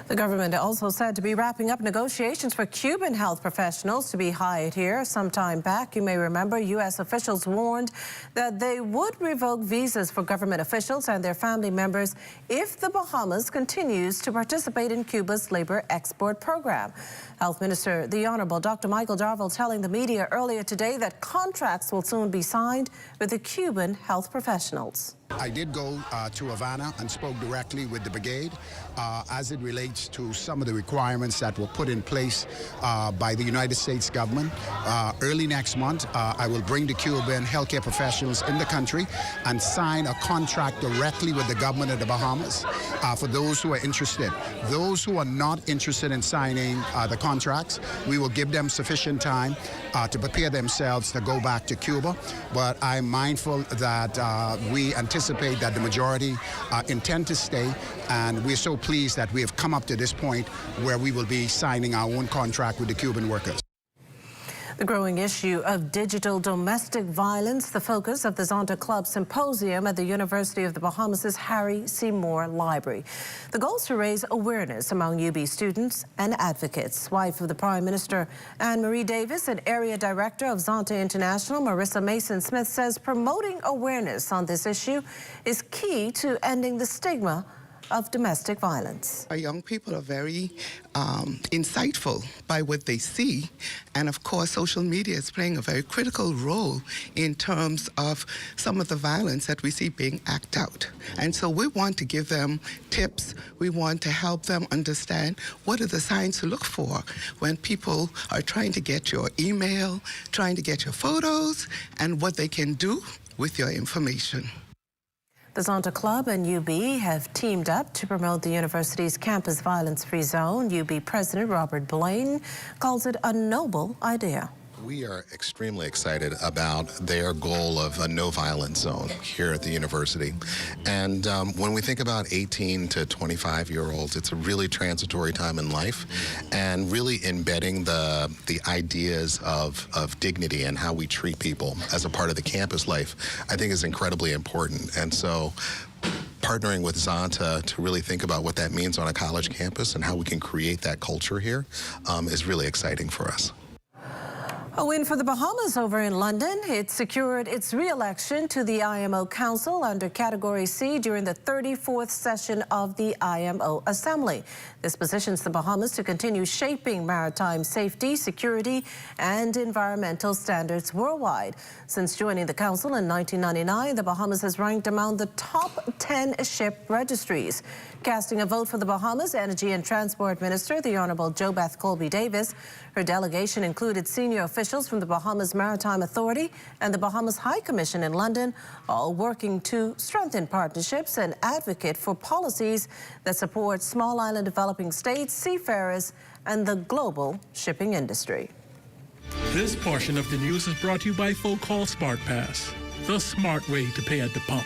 The government also said to be wrapping up negotiations for Cuban health professionals to be hired here. Some time back, you may remember, U.S. officials warned that they would revoke visas for government officials and their family members if the Bahamas continues to participate in Cuba's labor export program. Health Minister, the Honorable Dr. Michael Darville, telling the media earlier today that contracts will soon be signed with the Cuban health professionals. I did go to Havana and spoke directly with the brigade as it relates to some of the requirements that were put in place by the United States government. Early next month, I will bring the Cuban healthcare professionals in the country and sign a contract directly with the government of the Bahamas for those who are interested. Those who are not interested in signing the contracts, we will give them sufficient time to prepare themselves to go back to Cuba. But I'm mindful that we anticipate that the majority intend to stay, and we're so pleased that we have come up to this point where we will be signing our own contract with the Cuban workers. The growing issue of digital domestic violence, the focus of the Zonta Club Symposium at the University of the Bahamas' Harry C. Moore Library. The goal is to raise awareness among UB students and advocates. Wife of the Prime Minister, Anne-Marie Davis, and Area Director of Zonta International, Marissa Mason-Smith, says promoting awareness on this issue is key to ending the stigma of domestic violence. Our young people are very insightful by what they see, and of course social media is playing a very critical role in terms of some of the violence that we see being acted out. And so we want to give them tips, we want to help them understand what are the signs to look for when people are trying to get your email, trying to get your photos, and what they can do with your information. The Zonta Club and UB have teamed up to promote the university's campus violence-free zone. UB President Robert Blaine calls it a noble idea. We are extremely excited about their goal of a no-violence zone here at the university. And when we think about 18 to 25-year-olds, it's a really transitory time in life, and really embedding the ideas of dignity and how we treat people as a part of the campus life, I think is incredibly important. And so partnering with Zonta to really think about what that means on a college campus and how we can create that culture here is really exciting for us. A win for the Bahamas over in London. It secured its re-election to the IMO Council under Category C during the 34th session of the IMO Assembly. This positions the Bahamas to continue shaping maritime safety, security, and environmental standards worldwide. Since joining the Council in 1999, the Bahamas has ranked among the top 10 ship registries. Casting a vote for the Bahamas, Energy and Transport Minister, the Honorable JoBeth Colby Davis. Her delegation included senior officials from the Bahamas Maritime Authority and the Bahamas High Commission in London, all working to strengthen partnerships and advocate for policies that support small island developing states, seafarers, and the global shipping industry. This portion of the news is brought to you by Folk Call Smart Pass, the smart way to pay at the pump.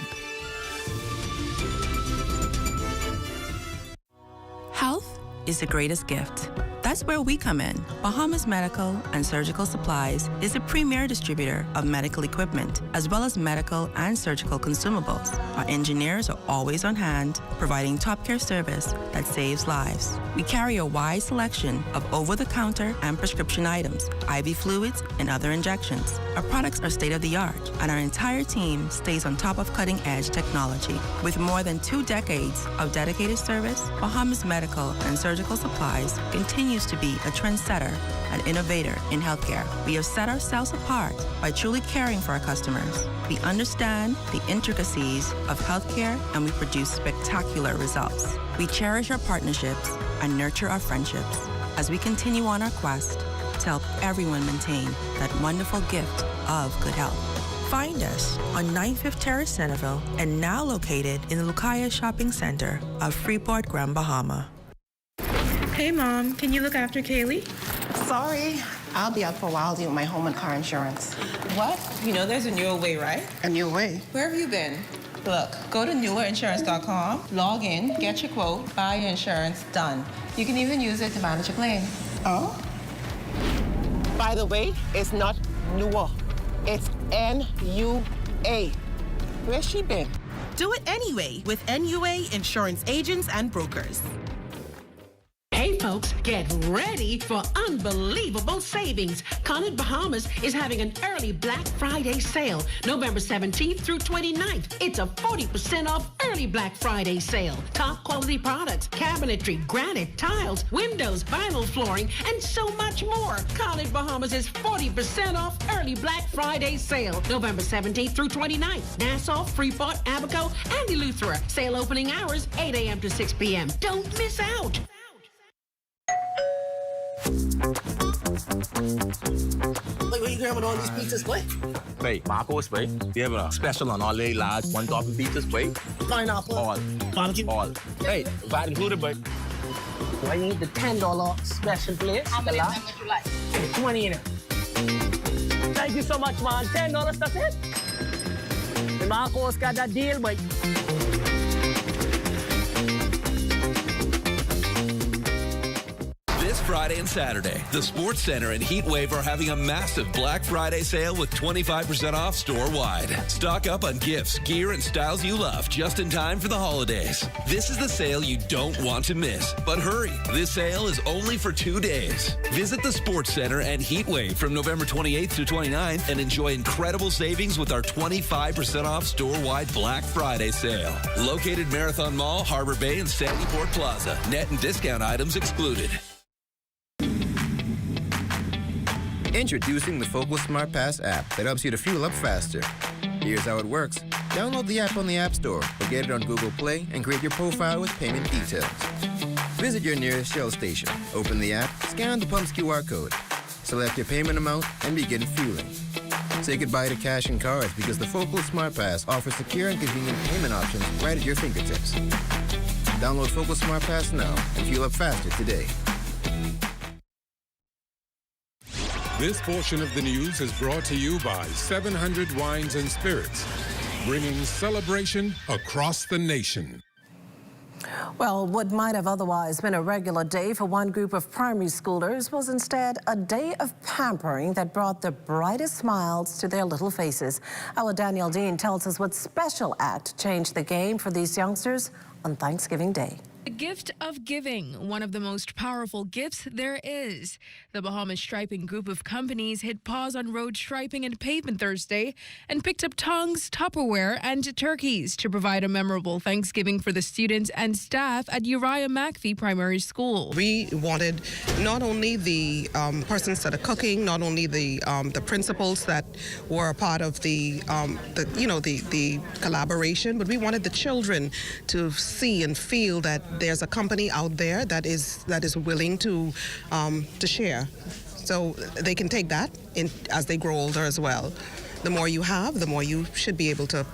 Health is the greatest gift. That's where we come in. Bahamas Medical and Surgical Supplies is a premier distributor of medical equipment, as well as medical and surgical consumables. Our engineers are always on hand, providing top care service that saves lives. We carry a wide selection of over-the-counter and prescription items, IV fluids, and other injections. Our products are state-of-the-art, and our entire team stays on top of cutting-edge technology. With more than 2 decades of dedicated service, Bahamas Medical and Surgical Supplies continues to be a trendsetter, an innovator in healthcare. We have set ourselves apart by truly caring for our customers. We understand the intricacies of healthcare and we produce spectacular results. We cherish our partnerships and nurture our friendships as we continue on our quest to help everyone maintain that wonderful gift of good health. Find us on 95th Terrace, Centerville, and now located in the Lucaya Shopping Center of Freeport, Grand Bahama. Hey, Mom, can you look after Kaylee? Sorry, I'll be out for a while dealing with my home and car insurance. What? You know there's a newer way, right? A new way? Where have you been? Look, go to newerinsurance.com, log in, get your quote, buy your insurance, done. You can even use it to manage your claim. Oh? By the way, it's not newer. It's NUA. Where's she been? Do it anyway with NUA Insurance Agents and Brokers. Hey folks, get ready for unbelievable savings. Conant Bahamas is having an early Black Friday sale, November 17th through 29th. It's a 40% off early Black Friday sale. Top quality products, cabinetry, granite, tiles, windows, vinyl flooring, and so much more. Conant Bahamas is 40% off early Black Friday sale, November 17th through 29th. Nassau, Freeport, Abaco, and Eleuthera. Sale opening hours, 8 a.m. to 6 p.m. Don't miss out. Like, what are you grabbing all these pizzas, boy? Wait, Marcos, wait. We have a special on all the large one-topping pizzas, wait. Pineapple. All. Barbecue. All. Hey, that included, boy. I need the $10 special plate. How many of them would you like? 20 in it. Thank you so much, man. $10, that's it. The Marcos got that deal, boy. This Friday and Saturday, the Sports Center and Heat Wave are having a massive Black Friday sale with 25% off store-wide. Stock up on gifts, gear, and styles you love just in time for the holidays. This is the sale you don't want to miss. But hurry, this sale is only for 2 days. Visit the Sports Center and Heat Wave from November 28th to 29th and enjoy incredible savings with our 25% off store-wide Black Friday sale. Located Marathon Mall, Harbor Bay, and Sandyport Plaza. Net and discount items excluded. Introducing the Focal Smart Pass app that helps you to fuel up faster. Here's how it works. Download the app on the App Store or get it on Google Play and create your profile with payment details. Visit your nearest Shell station, open the app, scan the pump's QR code, select your payment amount, and begin fueling. Say goodbye to cash and cards because the Focal Smart Pass offers secure and convenient payment options right at your fingertips. Download Focal Smart Pass now and fuel up faster today. This portion of the news is brought to you by 700 Wines and Spirits, bringing celebration across the nation. Well, what might have otherwise been a regular day for one group of primary schoolers was instead a day of pampering that brought the brightest smiles to their little faces. Our Danielle Dean tells us what special act changed the game for these youngsters on Thanksgiving Day. The gift of giving, one of the most powerful gifts there is. The Bahamas Striping group of companies hit pause on road striping and pavement Thursday and picked up tongs, Tupperware, and turkeys to provide a memorable Thanksgiving for the students and staff at Uriah McPhee Primary School. We wanted not only the persons that are cooking, not only the principals that were a part of the collaboration, but we wanted the children to see and feel that there's a company out there that is willing to share, so they can take that in as they grow older as well. The more you have, the more you should be able to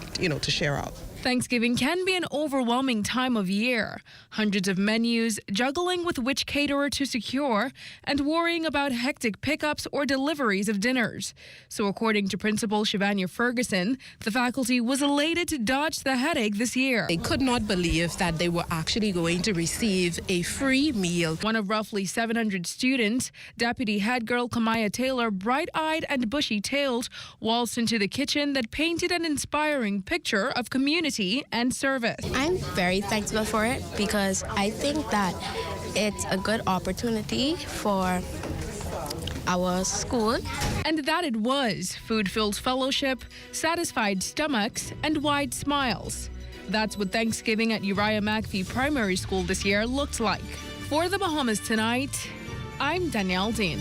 share out. Thanksgiving can be an overwhelming time of year. Hundreds of menus, juggling with which caterer to secure, and worrying about hectic pickups or deliveries of dinners. So according to Principal Shivanya Ferguson, the faculty was elated to dodge the headache this year. They could not believe that they were actually going to receive a free meal. One of roughly 700 students, Deputy Head Girl Kamaya Taylor, bright-eyed and bushy-tailed, waltzed into the kitchen that painted an inspiring picture of community and service. I'm very thankful for it because I think that it's a good opportunity for our school. And that it was. Food-filled fellowship, satisfied stomachs, and wide smiles. That's what Thanksgiving at Uriah McPhee Primary School this year looked like. For the Bahamas Tonight, I'm Danielle Dean.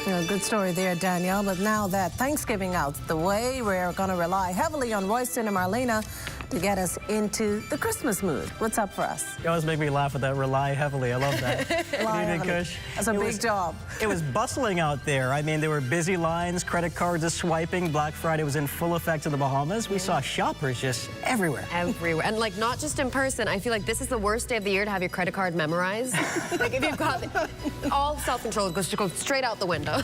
Good story there, Danielle. But now that Thanksgiving out the way, we're going to rely heavily on Royston and Marlena to get us into the Christmas mood. What's up for us? You always make me laugh with that rely heavily. I love that. Good evening, Kush. That's a big job. It was bustling out there. I mean, there were busy lines, credit cards are swiping. Black Friday was in full effect in the Bahamas. We saw shoppers just everywhere. Everywhere. And like, not just in person. I feel like this is the worst day of the year to have your credit card memorized. Like, if you've got all self-control goes to go straight out the window.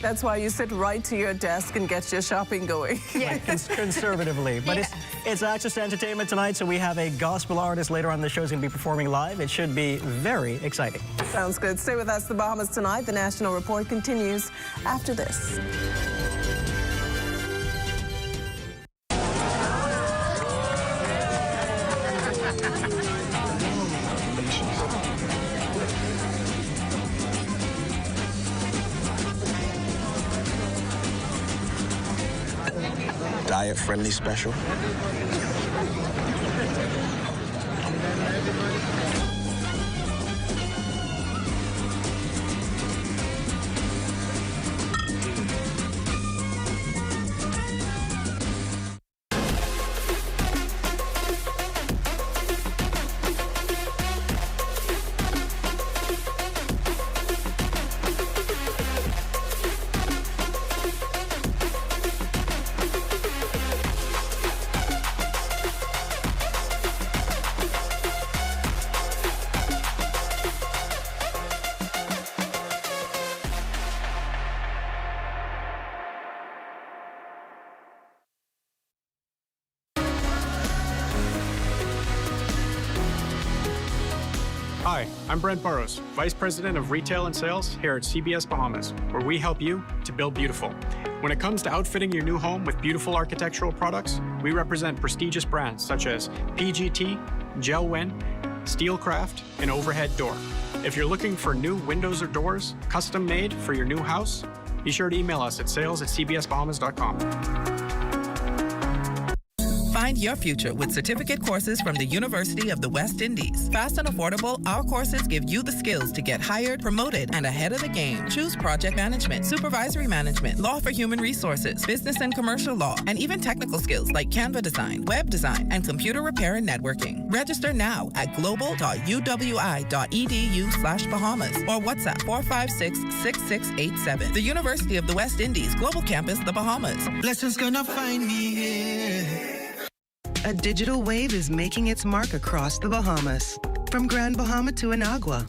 That's why you sit right to your desk and get your shopping going. Yeah. Conservatively. But it's Access Entertainment tonight, so we have a gospel artist later on the show who's going to be performing live. It should be very exciting. Sounds good. Stay with us, the Bahamas Tonight. The National Report continues after this. Diet-friendly special. Hi, I'm Brent Burrows, Vice President of Retail and Sales here at CBS Bahamas, where we help you to build beautiful. When it comes to outfitting your new home with beautiful architectural products, we represent prestigious brands such as PGT, Gelwin, Steelcraft, and Overhead Door. If you're looking for new windows or doors custom made for your new house, be sure to email us at sales@cbsbahamas.com. Find your future with certificate courses from the University of the West Indies. Fast and affordable, our courses give you the skills to get hired, promoted, and ahead of the game. Choose project management, supervisory management, law for human resources, business and commercial law, and even technical skills like Canva design, web design, and computer repair and networking. Register now at global.uwi.edu/Bahamas or WhatsApp 456-6687. The University of the West Indies, Global Campus, the Bahamas. Blessings gonna find me here. A digital wave is making its mark across the Bahamas. From Grand Bahama to Anagua,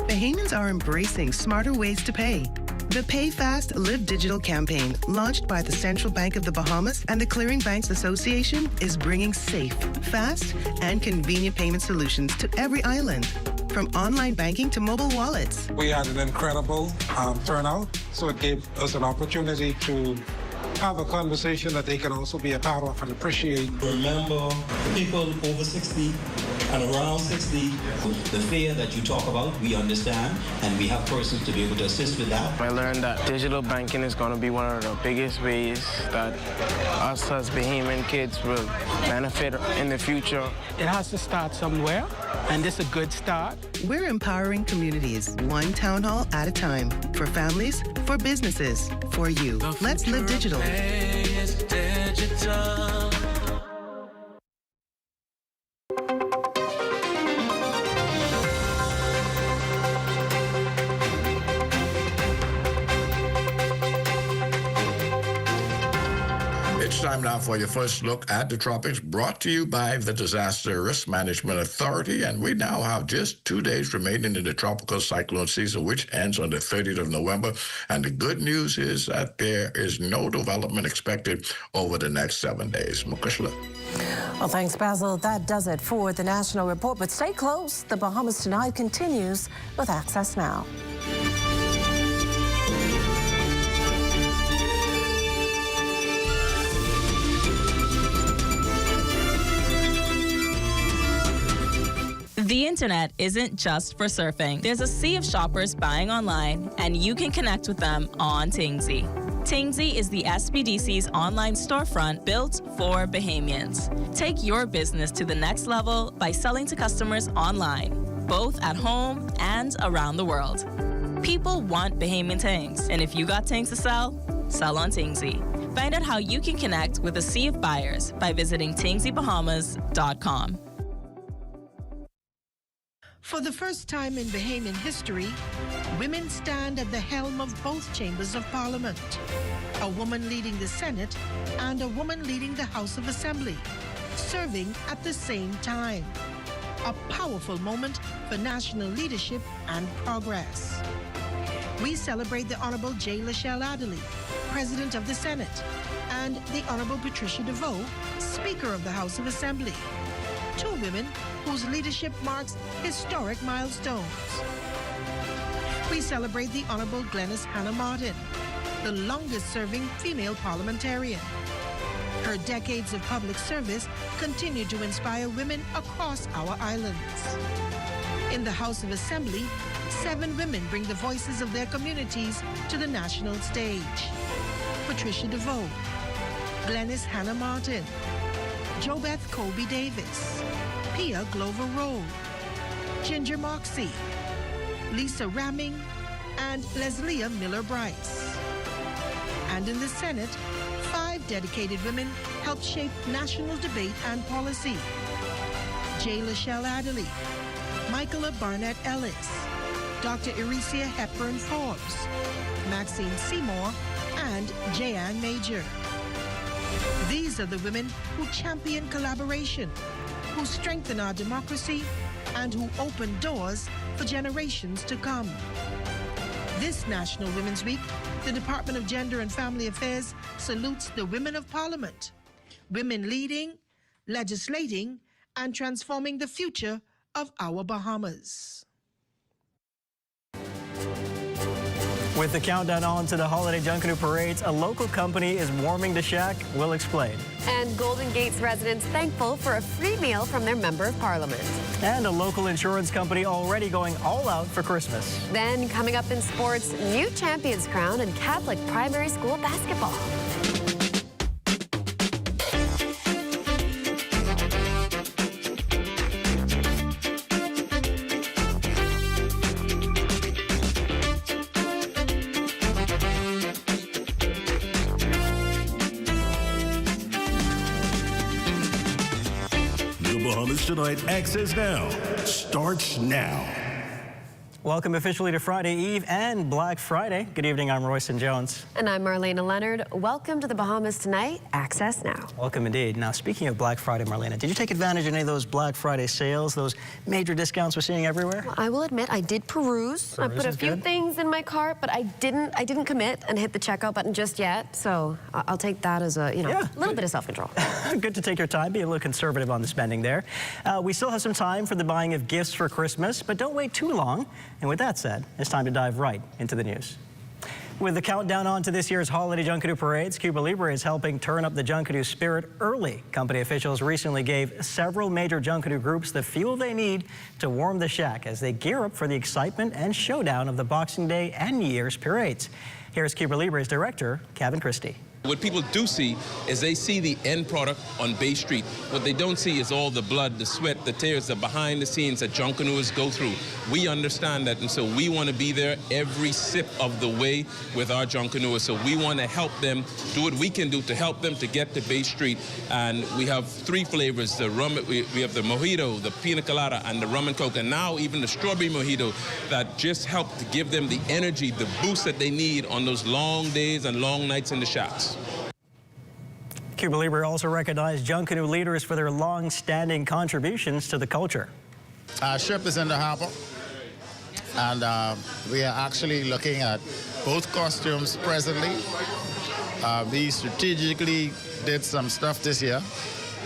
Bahamians are embracing smarter ways to pay. The Pay Fast, Live Digital campaign, launched by the Central Bank of the Bahamas and the Clearing Banks Association, is bringing safe, fast, and convenient payment solutions to every island. From online banking to mobile wallets. We had an incredible turnout, so it gave us an opportunity to have a conversation that they can also be a part of and appreciate. Remember, people over 60 and around 60, the fear that you talk about, we understand, and we have persons to be able to assist with that. I learned that digital banking is going to be one of the biggest ways that us as Bahamian kids will benefit in the future. It has to start somewhere, and this is a good start. We're empowering communities, one town hall at a time. For families, for businesses, for you. Let's live digital. It's time now for your first look at the tropics, brought to you by the Disaster Risk Management Authority. And we now have just 2 days remaining in the tropical cyclone season, which ends on the 30th of November. And the good news is that there is no development expected over the next 7 days. Mukushla. Well, thanks, Basil. That does it for the National Report. But stay close. The Bahamas Tonight continues with Access Now. The internet isn't just for surfing. There's a sea of shoppers buying online, and you can connect with them on Tingsy. Tingsy is the SBDC's online storefront built for Bahamians. Take your business to the next level by selling to customers online, both at home and around the world. People want Bahamian tangs, and if you got tangs to sell, sell on Tingsy. Find out how you can connect with a sea of buyers by visiting tingsybahamas.com. For the first time in Bahamian history, women stand at the helm of both chambers of Parliament. A woman leading the Senate and a woman leading the House of Assembly, serving at the same time. A powerful moment for national leadership and progress. We celebrate the Honorable J. Lachelle Adderley, President of the Senate, and the Honorable Patricia DeVoe, Speaker of the House of Assembly. Two women whose leadership marks historic milestones. We celebrate the Honorable Glenys Hannah Martin, the longest-serving female parliamentarian. Her decades of public service continue to inspire women across our islands. In the House of Assembly, 7 women bring the voices of their communities to the national stage. Patricia DeVoe, Glenys Hannah Martin, JoBeth Colby Davis, Pia Glover Rowe, Ginger Moxie, Lisa Ramming, and Leslia Miller-Bryce. And in the Senate, 5 dedicated women helped shape national debate and policy. J. Lachelle Adderley, Michaela Barnett Ellis, Dr. Eresia Hepburn Forbes, Maxine Seymour, and Jayanne Major. These are the women who champion collaboration, who strengthen our democracy, and who open doors for generations to come. This National Women's Week, the Department of Gender and Family Affairs salutes the women of Parliament, women leading, legislating, and transforming the future of our Bahamas. With the countdown on to the holiday Junkanoo parades, a local company is warming the shack. We'll explain. And Golden Gates residents thankful for a free meal from their Member of Parliament. And a local insurance company already going all out for Christmas. Then coming up in sports, new champions crowned in Catholic primary school basketball. Bahamas Tonight Access Now starts now. Welcome officially to Friday Eve and Black Friday. Good evening, I'm Royston Jones. And I'm Marlena Leonard. Welcome to the Bahamas Tonight Access Now. Welcome indeed. Now, speaking of Black Friday, Marlena, did you take advantage of any of those Black Friday sales, those major discounts we're seeing everywhere? Well, I will admit I did peruse. I put a few things in my cart, but I didn't commit and hit the checkout button just yet. So I'll take that as a, little bit of self-control. Good to take your time, be a little conservative on the spending there. We still have some time for the buying of gifts for Christmas, but don't wait too long. And with that said, it's time to dive right into the news. With the countdown on to this year's holiday Junkanoo parades, Cuba Libre is helping turn up the Junkanoo spirit early. Company officials recently gave several major Junkanoo groups the fuel they need to warm the shack as they gear up for the excitement and showdown of the Boxing Day and New Year's parades. Here's Cuba Libre's director, Kevin Christie. What people do see is they see the end product on Bay Street. What they don't see is all the blood, the sweat, the tears, the behind the scenes that Junkanooers go through. We understand that, and so we want to be there every sip of the way with our Junkanooers. So we want to help them do what we can do to help them to get to Bay Street. And we have 3 flavors, the rum, we have the mojito, the pina colada, and the rum and coke, and now even the strawberry mojito that just help to give them the energy, the boost that they need on those long days and long nights in the shacks. Cuba Libre also recognized Junkanoo leaders for their long-standing contributions to the culture. Our ship is in the harbor, and we are actually looking at both costumes presently. We strategically did some stuff this year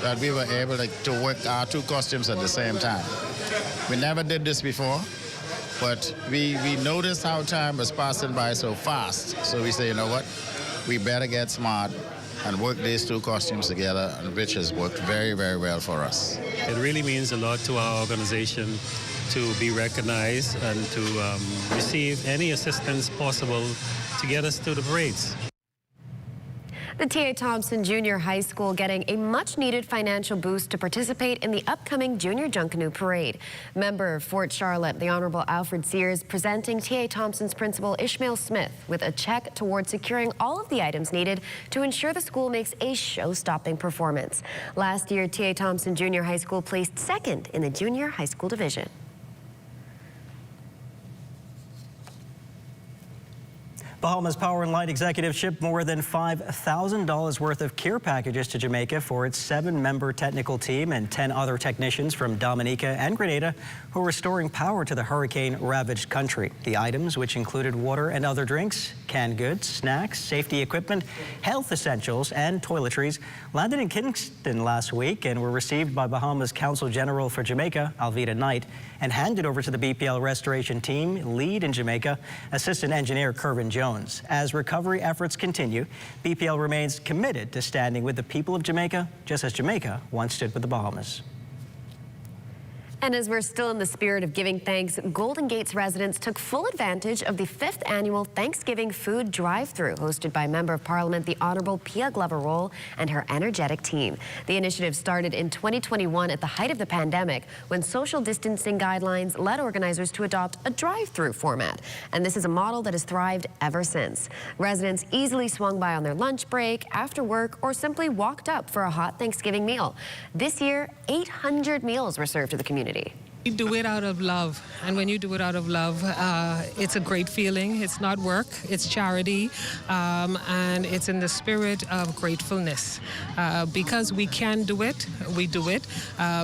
that we were able to work our 2 costumes at the same time. We never did this before, but we noticed how time was passing by so fast. So we say, you know what, we better get smart and work these 2 costumes together, which has worked very, very well for us. It really means a lot to our organization to be recognized and to receive any assistance possible to get us to the parades. The T.A. Thompson Junior High School getting a much-needed financial boost to participate in the upcoming Junior Junkanoo Parade. Member of Fort Charlotte, the Honorable Alfred Sears, presenting T.A. Thompson's principal Ishmael Smith with a check towards securing all of the items needed to ensure the school makes a show-stopping performance. Last year, T.A. Thompson Junior High School placed second in the Junior High School division. Bahamas Power and Light executive shipped more than $5,000 worth of care packages to Jamaica for its 7-member technical team and 10 other technicians from Dominica and Grenada who are restoring power to the hurricane-ravaged country. The items, which included water and other drinks, canned goods, snacks, safety equipment, health essentials, and toiletries, landed in Kingston last week and were received by Bahamas Consul General for Jamaica, Alveda Knight, and handed over to the BPL restoration team lead in Jamaica, Assistant Engineer Kervin Jones. As recovery efforts continue, BPL remains committed to standing with the people of Jamaica, just as Jamaica once stood with the Bahamas. And as we're still in the spirit of giving thanks, Golden Gates residents took full advantage of the 5th annual Thanksgiving food drive-thru hosted by Member of Parliament, the Honorable Pia Glover-Roll and her energetic team. The initiative started in 2021 at the height of the pandemic when social distancing guidelines led organizers to adopt a drive-thru format. And this is a model that has thrived ever since. Residents easily swung by on their lunch break, after work, or simply walked up for a hot Thanksgiving meal. This year, 800 meals were served to the community. We do it out of love, and when you do it out of love, it's a great feeling. It's not work, it's charity, and it's in the spirit of gratefulness. Because we can do it, we do it.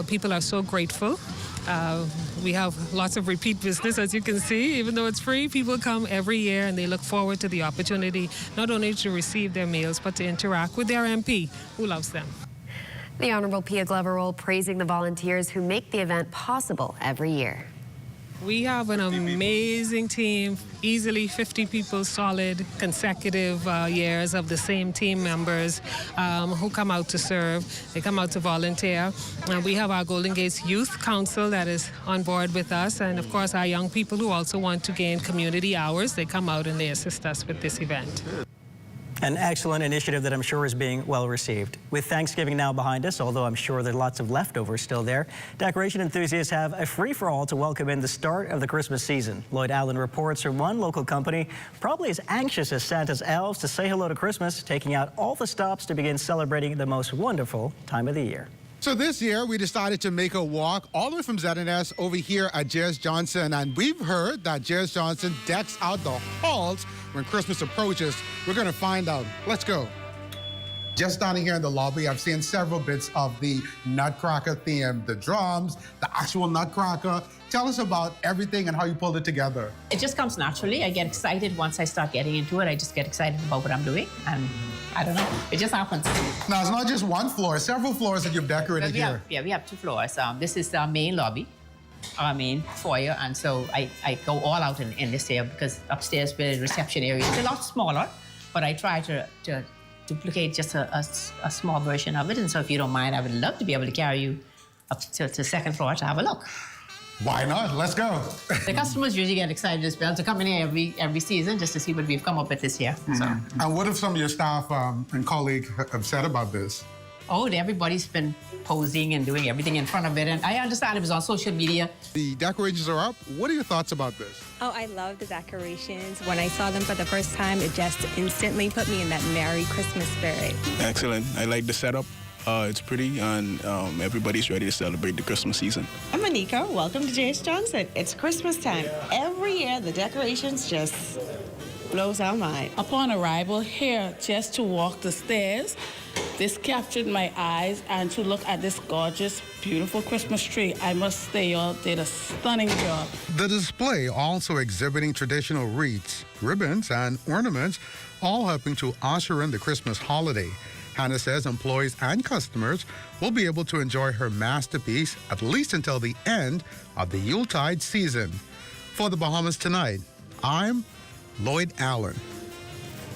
People are so grateful. We have lots of repeat business, as you can see. Even though it's free, people come every year and they look forward to the opportunity not only to receive their meals, but to interact with their MP who loves them. The Honorable Pia Glover-Roll praising the volunteers who make the event possible every year. We have an amazing team, easily 50 people solid, consecutive years of the same team members who come out to serve. They come out to volunteer. And we have our Golden Gates Youth Council that is on board with us. And of course, our young people who also want to gain community hours, they come out and they assist us with this event. An excellent initiative that I'm sure is being well received. With Thanksgiving now behind us, although I'm sure there are lots of leftovers still there, decoration enthusiasts have a free-for-all to welcome in the start of the Christmas season. Lloyd Allen reports from one local company probably as anxious as Santa's elves to say hello to Christmas, taking out all the stops to begin celebrating the most wonderful time of the year. So this year, we decided to make a walk all the way from ZNS over here at J.S. Johnson. And we've heard that J.S. Johnson decks out the halls when Christmas approaches. We're going to find out. Let's go. Just standing here in the lobby, I've seen several bits of the Nutcracker theme, the drums, the actual Nutcracker. Tell us about everything and how you pulled it together. It just comes naturally. I get excited once I start getting into it. I just get excited about what I'm doing. And I don't know, it just happens. Now, it's not just one floor, several floors that you've decorated here. We have 2 floors. This is our main lobby, our main foyer. And so I go all out in this area because upstairs with the reception area is a lot smaller, but I try to duplicate just a small version of it. And so if you don't mind, I would love to be able to carry you up to the 2nd floor to have a look. Why not? Let's go. The customers usually get excited as well to come in here every season just to see what we've come up with this year. So. And what have some of your staff and colleagues have said about this? Oh, everybody's been posing and doing everything in front of it. And I understand it was on social media. The decorations are up. What are your thoughts about this? Oh, I love the decorations. When I saw them for the first time, it just instantly put me in that Merry Christmas spirit. Excellent. I like the setup. It's pretty, and everybody's ready to celebrate the Christmas season. I'm Anika. Welcome to J.S. Johnson. It's Christmas time. Every year, the decorations just blows our mind. Upon arrival here, just to walk the stairs, this captured my eyes, and to look at this gorgeous, beautiful Christmas tree, I must say, y'all did a stunning job. The display also exhibiting traditional wreaths, ribbons, and ornaments, all helping to usher in the Christmas holiday. Hannah says employees and customers will be able to enjoy her masterpiece at least until the end of the Yuletide season. For the Bahamas Tonight, I'm Lloyd Allen.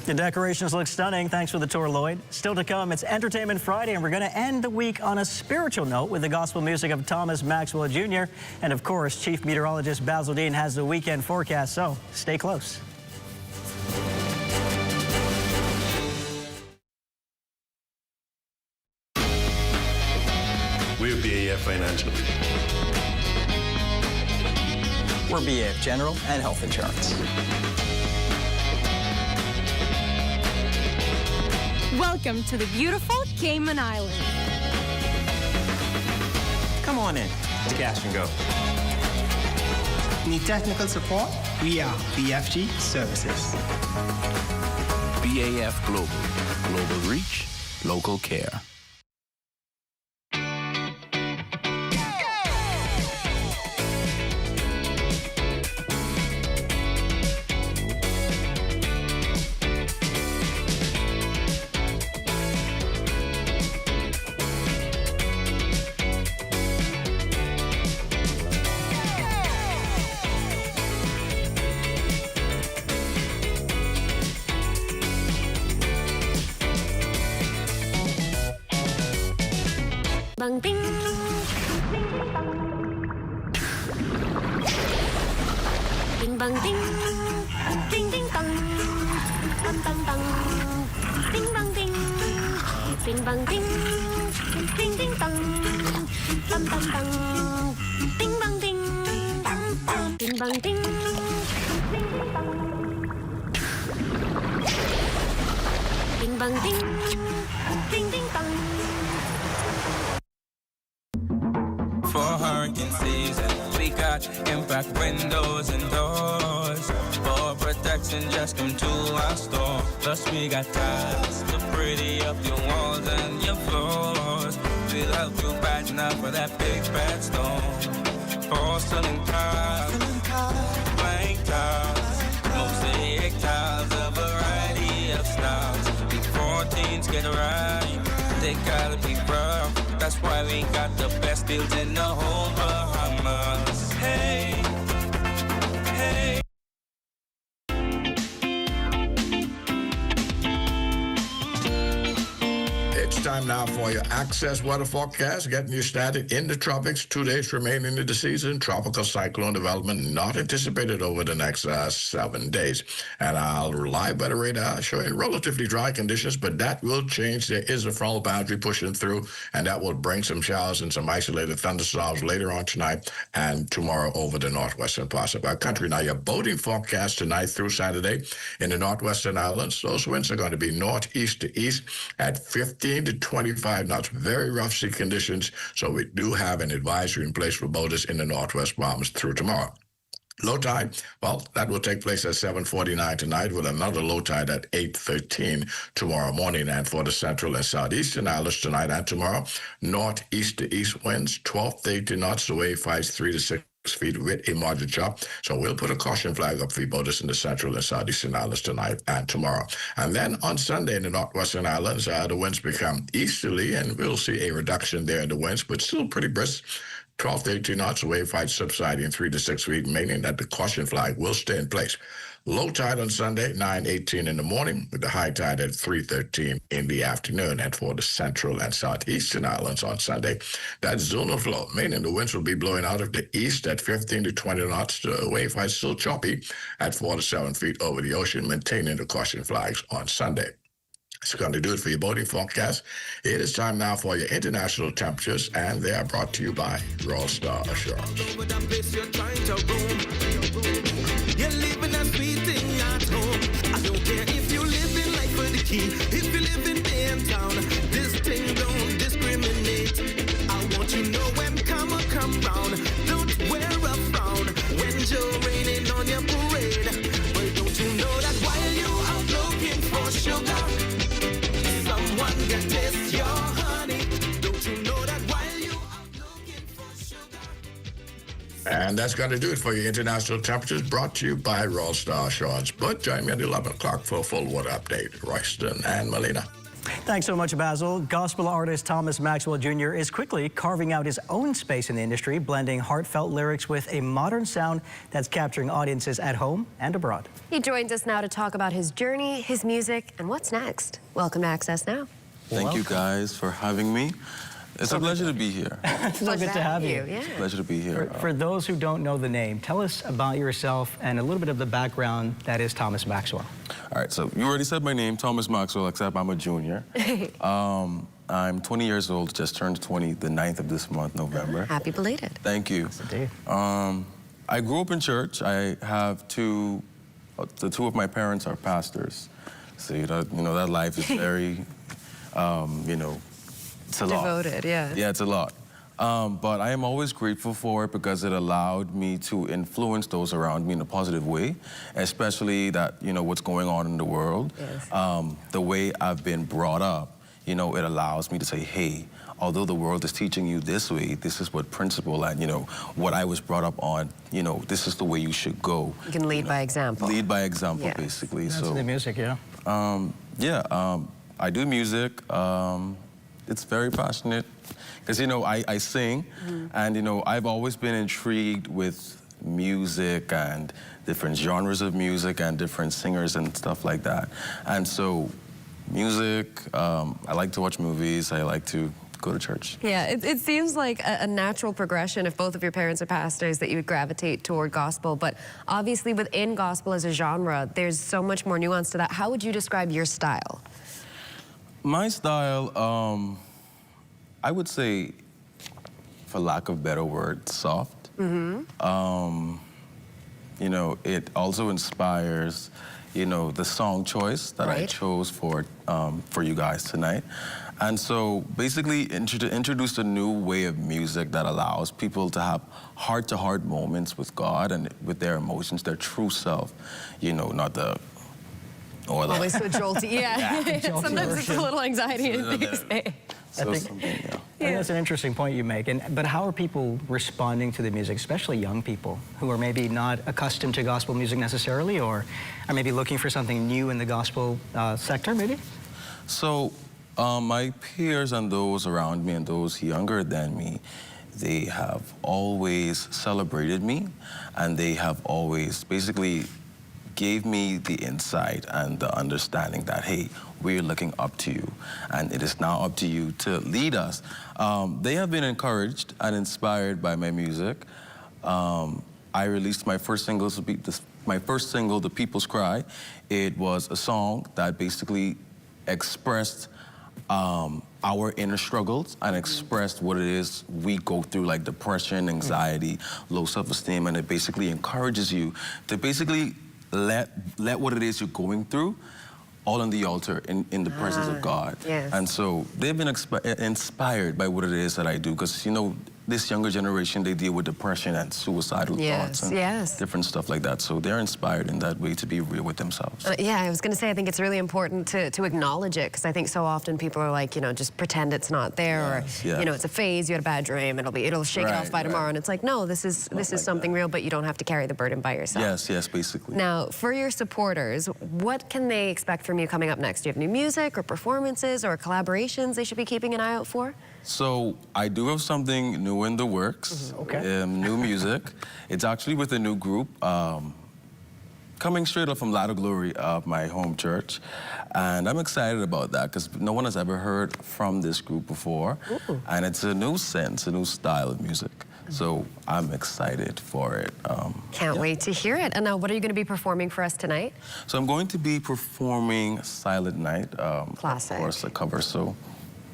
The decorations look stunning. Thanks for the tour, Lloyd. Still to come, it's Entertainment Friday, and we're going to end the week on a spiritual note with the gospel music of Thomas Maxwell Jr. And of course, Chief Meteorologist Basil Dean has the weekend forecast, so stay close. financially. We're BAF General and Health Insurance. Welcome to the beautiful Cayman Islands. Come on in to Cash and Go. Need technical support? We are BFG Services. BAF Global. Global reach, local care. Bang ding. Ding bang ding. Ding ding dong. Bang bang bang. Ding bang ding. Ding bang ding. Ding ding dong. Bang bang bang. Ding bang ding. Ding bang ding. Ding bang ding. Ding ding dong. For hurricane season, we got impact windows and doors. For protection, just come to our store. Plus we got tiles to pretty up your walls and your floors. We'll help you brighten up for that big bad storm. Porcelain tiles, blank tiles, mosaic tiles, a variety of styles. These 14s get right, they gotta be rough. That's why we got the best deals in the whole Bahamas. Hey, hey. It's time now for your Access weather forecast, getting you started in the tropics. 2 days remaining in the season. Tropical cyclone development not anticipated over the next 7 days. And our live weather radar showing relatively dry conditions, but that will change. There is a frontal boundary pushing through, and that will bring some showers and some isolated thunderstorms later on tonight and tomorrow over the northwestern parts of our country. Now, your boating forecast tonight through Saturday in the northwestern islands, those winds are going to be northeast to east at 15 to 25 knots. Very rough sea conditions, so we do have an advisory in place for boaters in the northwest Bahamas through tomorrow. Low tide, well, that will take place at 7:49 tonight with another low tide at 8:13 tomorrow morning. And for the central and southeastern islands tonight and tomorrow, northeast to east winds, 12 to 18 knots, the wave fights 3 to 6 feet with a moderate chop. So we'll put a caution flag up for boaters in the central and southeastern islands tonight and tomorrow. And then on Sunday in the northwestern islands, the winds become easterly, and we'll see a reduction there in the winds, but still pretty brisk. 12 to 18 knots, wave height subsiding 3 to 6 feet, meaning that the caution flag will stay in place. Low tide on Sunday, 9:18 in the morning, with the high tide at 3:13 in the afternoon. And for the central and southeastern islands on Sunday, that's zonal flow, meaning the winds will be blowing out of the east at 15 to 20 knots. The wave height still choppy at 4 to 7 feet over the ocean, maintaining the caution flags on Sunday. It's going to do it for your boating forecast. It is time now for your international temperatures, and they are brought to you by Royal Star Assurance. You're living a sweet thing at home. I don't care if you live in life for the key. If you live in downtown, this thing don't discriminate. I want you to know when come round. Don't wear a frown when you're raining on your parade. But don't you know that while you out looking for sugar, someone can taste your honey. Don't you know that while you out looking for sugar. And that's going to do it for your international temperatures, brought to you by Royal Star Assurance. But join me at 11 o'clock for a full weather update. Royston and Melina. Thanks so much, Basil. Gospel artist Thomas Maxwell Jr. is quickly carving out his own space in the industry, blending heartfelt lyrics with a modern sound that's capturing audiences at home and abroad. He joins us now to talk about his journey, his music, and what's next. Welcome to Access Now. Thank you guys for having me. It's a pleasure to be here. It's so good to have you. It's a pleasure to be here. For those who don't know the name, tell us about yourself and a little bit of the background that is Thomas Maxwell. All right, so you already said my name, Thomas Maxwell, except I'm a junior. I'm 20 years old, just turned 20 the 9th of this month, November. Happy belated. Thank you. I grew up in church. I have the two of my parents are pastors. So, that life is very, it's a lot. Devoted, yeah. Yeah, it's a lot. But I am always grateful for it because it allowed me to influence those around me in a positive way, especially that, what's going on in the world. Yes. The way I've been brought up, it allows me to say, hey, although the world is teaching you this way, this is what principle and, what I was brought up on, this is the way you should go. You can lead by example. Lead by example, yes. Basically. That's the music, yeah. I do music. It's very passionate because, I sing and, I've always been intrigued with music and different genres of music and different singers and stuff like that. And so music, I like to watch movies, I like to go to church. Yeah, it seems like a natural progression if both of your parents are pastors that you would gravitate toward gospel, but obviously within gospel as a genre, there's so much more nuance to that. How would you describe your style? My style, I would say, for lack of better word, soft. It also inspires, the song choice that I chose for you guys tonight. And so basically introduced a new way of music that allows people to have heart-to-heart moments with God and with their emotions, their true self, not the... Always so jolty, yeah. Jolty Sometimes it's a little anxiety in things. I think that's an interesting point you make. But how are people responding to the music, especially young people who are maybe not accustomed to gospel music necessarily, or are maybe looking for something new in the gospel sector, maybe? So my peers and those around me and those younger than me, they have always celebrated me, and they have always basically gave me the insight and the understanding that, hey, we're looking up to you, and it is now up to you to lead us. They have been encouraged and inspired by my music. I released my first single, The People's Cry. It was a song that basically expressed our inner struggles and expressed what it is we go through, like depression, anxiety, low self-esteem, and it basically encourages you to basically let what it is you're going through all on the altar in the presence of God. Yes. And so they've been inspired by what it is that I do, because, this younger generation, they deal with depression and suicidal thoughts and different stuff like that. So they're inspired in that way to be real with themselves. Yeah, I was going to say, I think it's really important to acknowledge it, because I think so often people are like, just pretend it's not there, or, it's a phase, you had a bad dream, it'll shake it off by tomorrow. And it's like, no, this is something real, but you don't have to carry the burden by yourself. Yes, basically. Now, for your supporters, what can they expect from you coming up next? Do you have new music or performances or collaborations they should be keeping an eye out for? So I do have something new in the works, new music. It's actually with a new group, coming straight up from Ladder Glory of my home church. And I'm excited about that because no one has ever heard from this group before. And it's a new sense, a new style of music. So I'm excited for it. Can't wait to hear it. And now, what are you going to be performing for us tonight? So I'm going to be performing Silent Night. Classic. Of course, a cover, so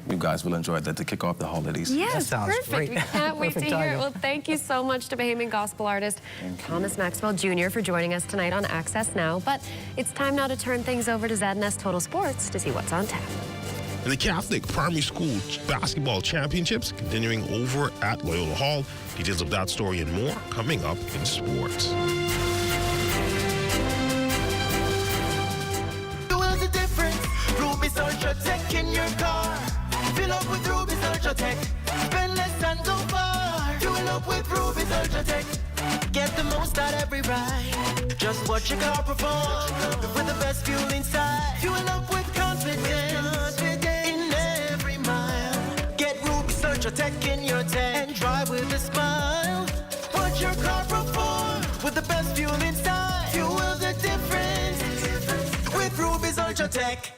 you guys will enjoy that to kick off the holidays. Yes, perfect. We can't wait to hear it. Well, thank you so much to Bahamian gospel artist Thomas Maxwell Jr. for joining us tonight on Access Now. But it's time now to turn things over to ZNS Total Sports to see what's on tap. The Catholic Primary School Basketball Championships continuing over at Loyola Hall. Details of that story and more coming up in sports. Ruby's Ultra Tech in your car. Fill up with Ruby's Ultra Tech. Spend less and go far. Fuel up with Ruby's Ultra Tech. Get the most out every ride. Just watch your car perform with the best fuel inside. Fuel up with confidence in every mile. Get Ruby's Ultra Tech in your tech and drive with a smile. Watch your car perform with the best fuel inside. Fuel the difference with Ruby's Ultra Tech.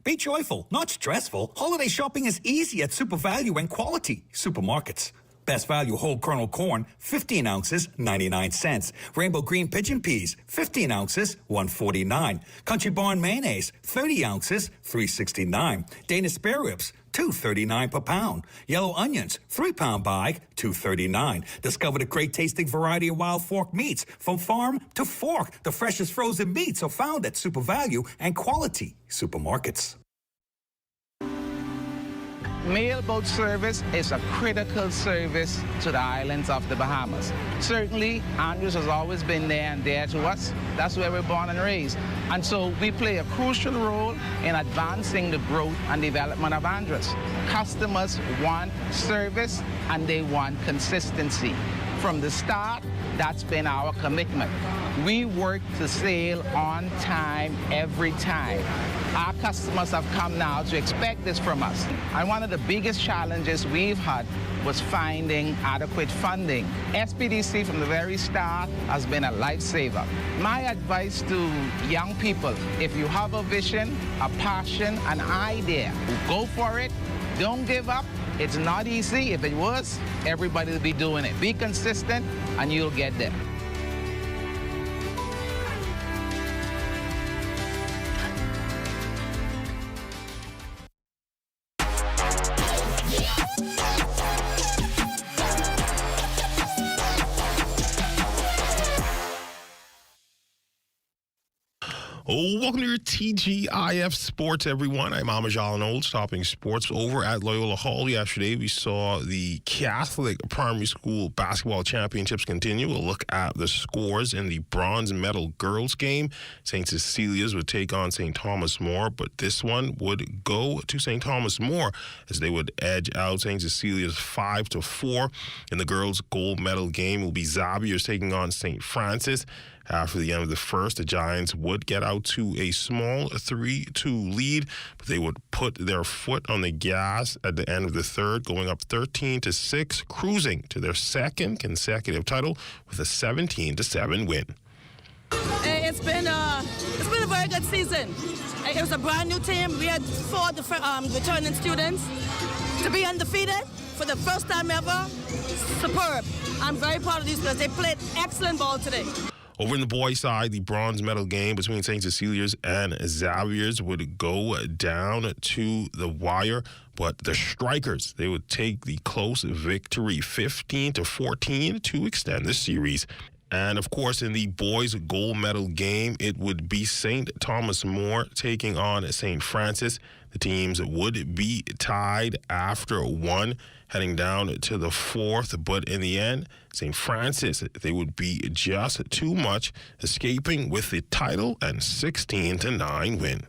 Be joyful, not stressful. Holiday shopping is easy at Super Value and Quality Supermarkets. Best value whole kernel corn, 15 ounces, 99 cents. Rainbow green pigeon peas, 15 ounces, 149. Country Barn mayonnaise, 30 ounces, 369. Danish spare ribs, $2.39 per pound. Yellow onions, 3-pound bag, $2.39. Discover the great tasting variety of Wild Fork meats. From farm to fork, the freshest frozen meats are found at Super Value and Quality Supermarkets. Mailboat service is a critical service to the islands of the Bahamas. Certainly, Andrews has always been there and dear to us. That's where we're born and raised. And so we play a crucial role in advancing the growth and development of Andrews. Customers want service and they want consistency. From the start, that's been our commitment. We work to sail on time every time. Our customers have come now to expect this from us. And one of the biggest challenges we've had was finding adequate funding. SPDC from the very start has been a lifesaver. My advice to young people, if you have a vision, a passion, an idea, go for it. Don't give up. It's not easy. If it was, everybody would be doing it. Be consistent and you'll get there. Oh, welcome to your TGIF Sports, everyone. I'm Amajal Olds, topping sports over at Loyola Hall. Yesterday, we saw the Catholic Primary School Basketball Championships continue. We'll look at the scores in the bronze medal girls game. St. Cecilia's would take on St. Thomas More, but this one would go to St. Thomas More as they would edge out St. Cecilia's 5-4. In the girls' gold medal game, will be Xavier's taking on St. Francis. After the end of the first, the Giants would get out to a small 3-2 lead, but they would put their foot on the gas at the end of the third, going up 13-6, cruising to their second consecutive title with a 17-7 win. It's been a very good season. It was a brand new team. We had 4 returning students. To be undefeated for the first time ever, superb. I'm very proud of these players. They played excellent ball today. Over in the boys' side, the bronze medal game between St. Cecilia's and Xavier's would go down to the wire, but the Strikers, they would take the close victory 15-14 to extend the series. And, of course, in the boys' gold medal game, it would be St. Thomas More taking on St. Francis. The teams would be tied after 1, heading down to the 4th. But in the end, St. Francis, they would be just too much, escaping with the title and 16-9 win.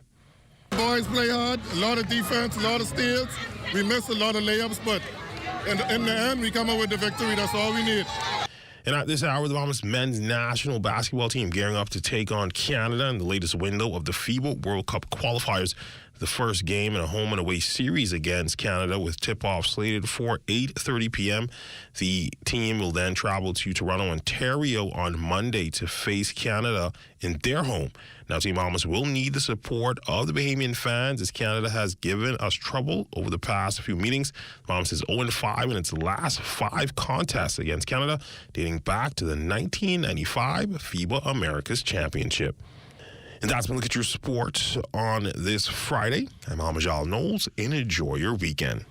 Boys play hard, a lot of defense, a lot of steals. We miss a lot of layups, but in the end, we come up with the victory. That's all we need. And at this hour, the Bahamas men's national basketball team gearing up to take on Canada in the latest window of the FIBA World Cup qualifiers. The first game in a home and away series against Canada with tip-off slated for 8:30 p.m. The team will then travel to Toronto, Ontario on Monday to face Canada in their home. Now, Team Bahamas will need the support of the Bahamian fans as Canada has given us trouble over the past few meetings. Bahamas is 0-5 in its last 5 contests against Canada, dating back to the 1995 FIBA Americas Championship. And that's been a look at your sports on this Friday. I'm Amajal Knowles, and enjoy your weekend.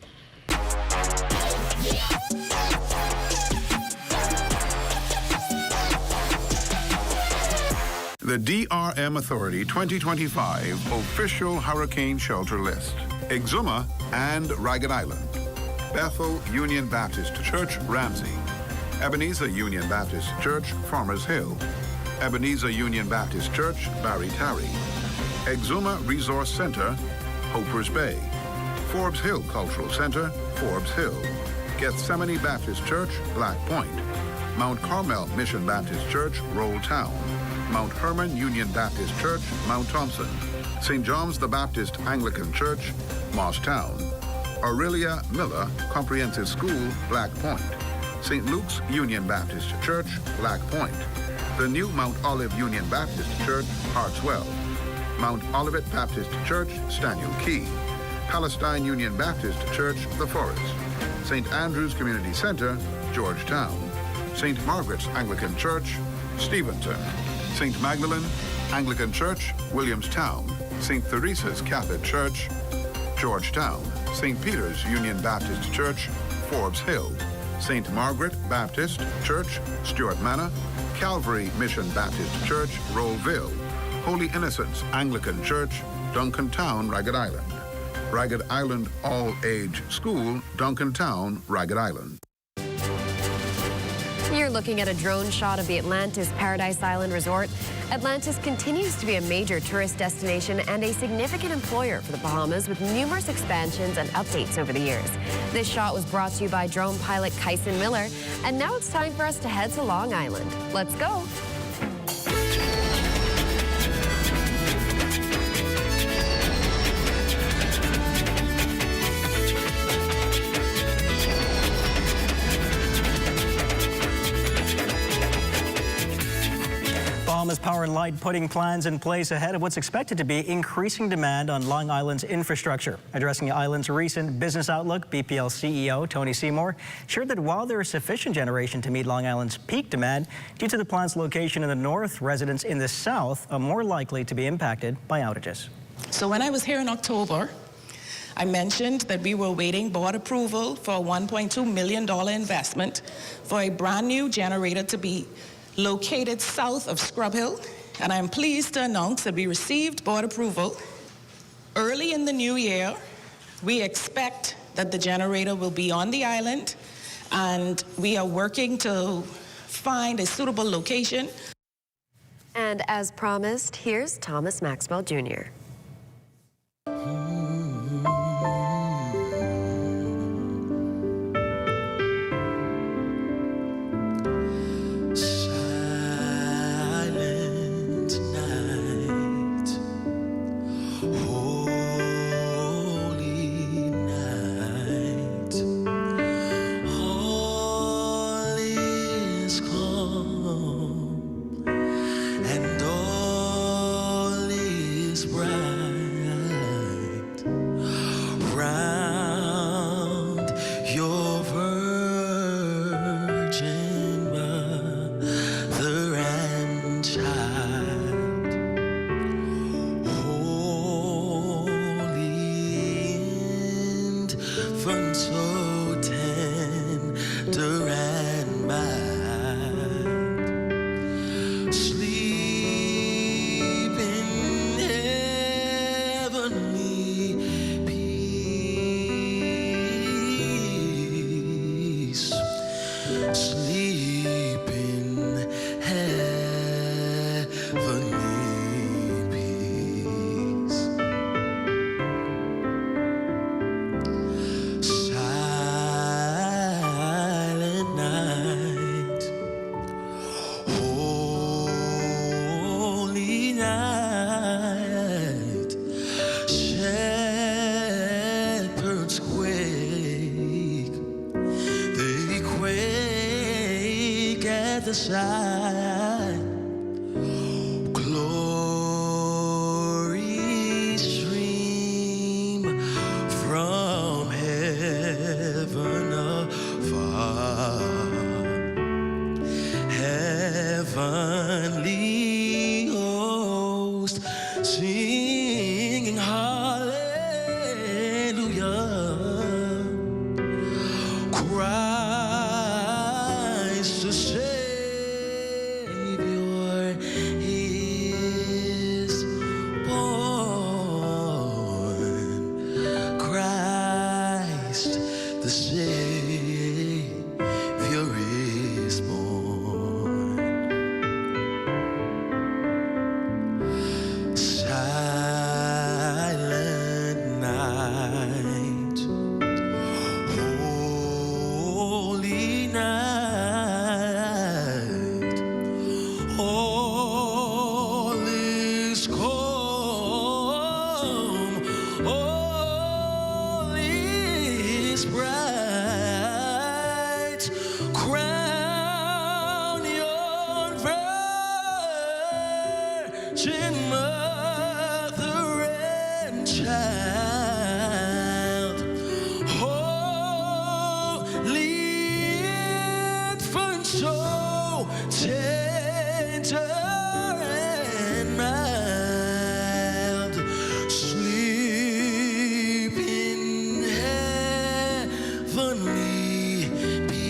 The DRM Authority 2025 Official Hurricane Shelter List. Exuma and Ragged Island. Bethel Union Baptist Church, Ramsey. Ebenezer Union Baptist Church, Farmers Hill. Ebenezer Union Baptist Church, Barry Tarry. Exuma Resource Center, Hopers Bay. Forbes Hill Cultural Center, Forbes Hill. Gethsemane Baptist Church, Black Point. Mount Carmel Mission Baptist Church, Roll Town. Mount Hermon Union Baptist Church, Mount Thompson. St. John's the Baptist Anglican Church, Morstown. Aurelia Miller Comprehensive School, Black Point. St. Luke's Union Baptist Church, Black Point. The new Mount Olive Union Baptist Church, Hartswell. Mount Olivet Baptist Church, Staniel Key. Palestine Union Baptist Church, The Forest. St. Andrew's Community Center, Georgetown. St. Margaret's Anglican Church, Steventon. St. Magdalene Anglican Church, Williamstown. St. Theresa's Catholic Church, Georgetown. St. Peter's Union Baptist Church, Forbes Hill. St. Margaret Baptist Church, Stuart Manor. Calvary Mission Baptist Church, Rollville. Holy Innocents Anglican Church, Duncantown, Ragged Island. Ragged Island All-Age School, Duncantown, Ragged Island. You're looking at a drone shot of the Atlantis Paradise Island Resort. Atlantis continues to be a major tourist destination and a significant employer for the Bahamas, with numerous expansions and updates over the years. This shot was brought to you by drone pilot Kyson Miller, and now it's time for us to head to Long Island. Let's go. Bahamas Power and Light putting plans in place ahead of what's expected to be increasing demand on Long Island's infrastructure. Addressing the island's recent business outlook, BPL CEO Tony Seymour shared that while there is sufficient generation to meet Long Island's peak demand, due to the plant's location in the north, residents in the south are more likely to be impacted by outages. So when I was here in October, I mentioned that we were waiting board approval for a $1.2 million investment for a brand new generator to be located south of Scrub Hill, and I'm pleased to announce that we received board approval. Early in the new year, we expect that the generator will be on the island, and we are working to find a suitable location. And as promised, here's Thomas Maxwell Jr. the side. Glory stream from heaven afar. Heavenly host singing hallelujah. Christ the Savior is born. Christ the Savior is born. Silent night, holy night, all is calm, all is bright. Crown your virgin mother and child. and mild, sleep in heavenly peace,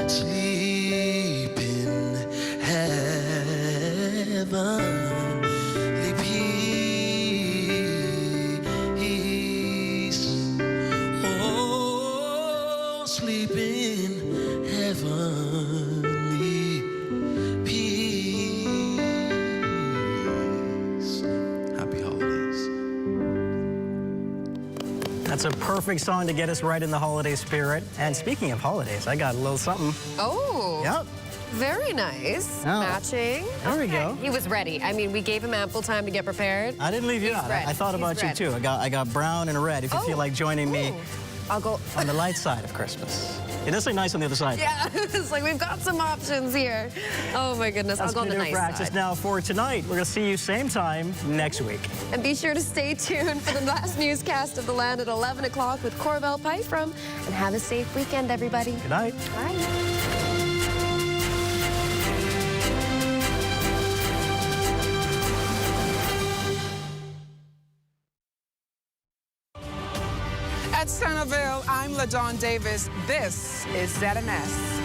sleep in heavenly peace. Oh, sleep in heavenly peace. Happy holidays. That's a perfect song to get us right in the holiday spirit. And speaking of holidays, I got a little something. Oh. Yep. Very nice. Oh. Matching. There we go. He was ready. I mean, we gave him ample time to get prepared. I didn't leave you out. I thought about you too. I got brown and red if you feel like joining me. I'll go on the light side of Christmas. It does look nice on the other side. Yeah, it's like we've got some options here. Oh my goodness, That's I'll go on the gonna do nice it for Access side. Now for tonight. We're gonna see you same time next week. And be sure to stay tuned for the last newscast of the land at 11 o'clock with Corbell Pyfrom. And have a safe weekend, everybody. Good night. Bye. At Centerville, I'm LaDawn Davis. This is ZNS.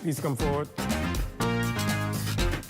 Please come forward.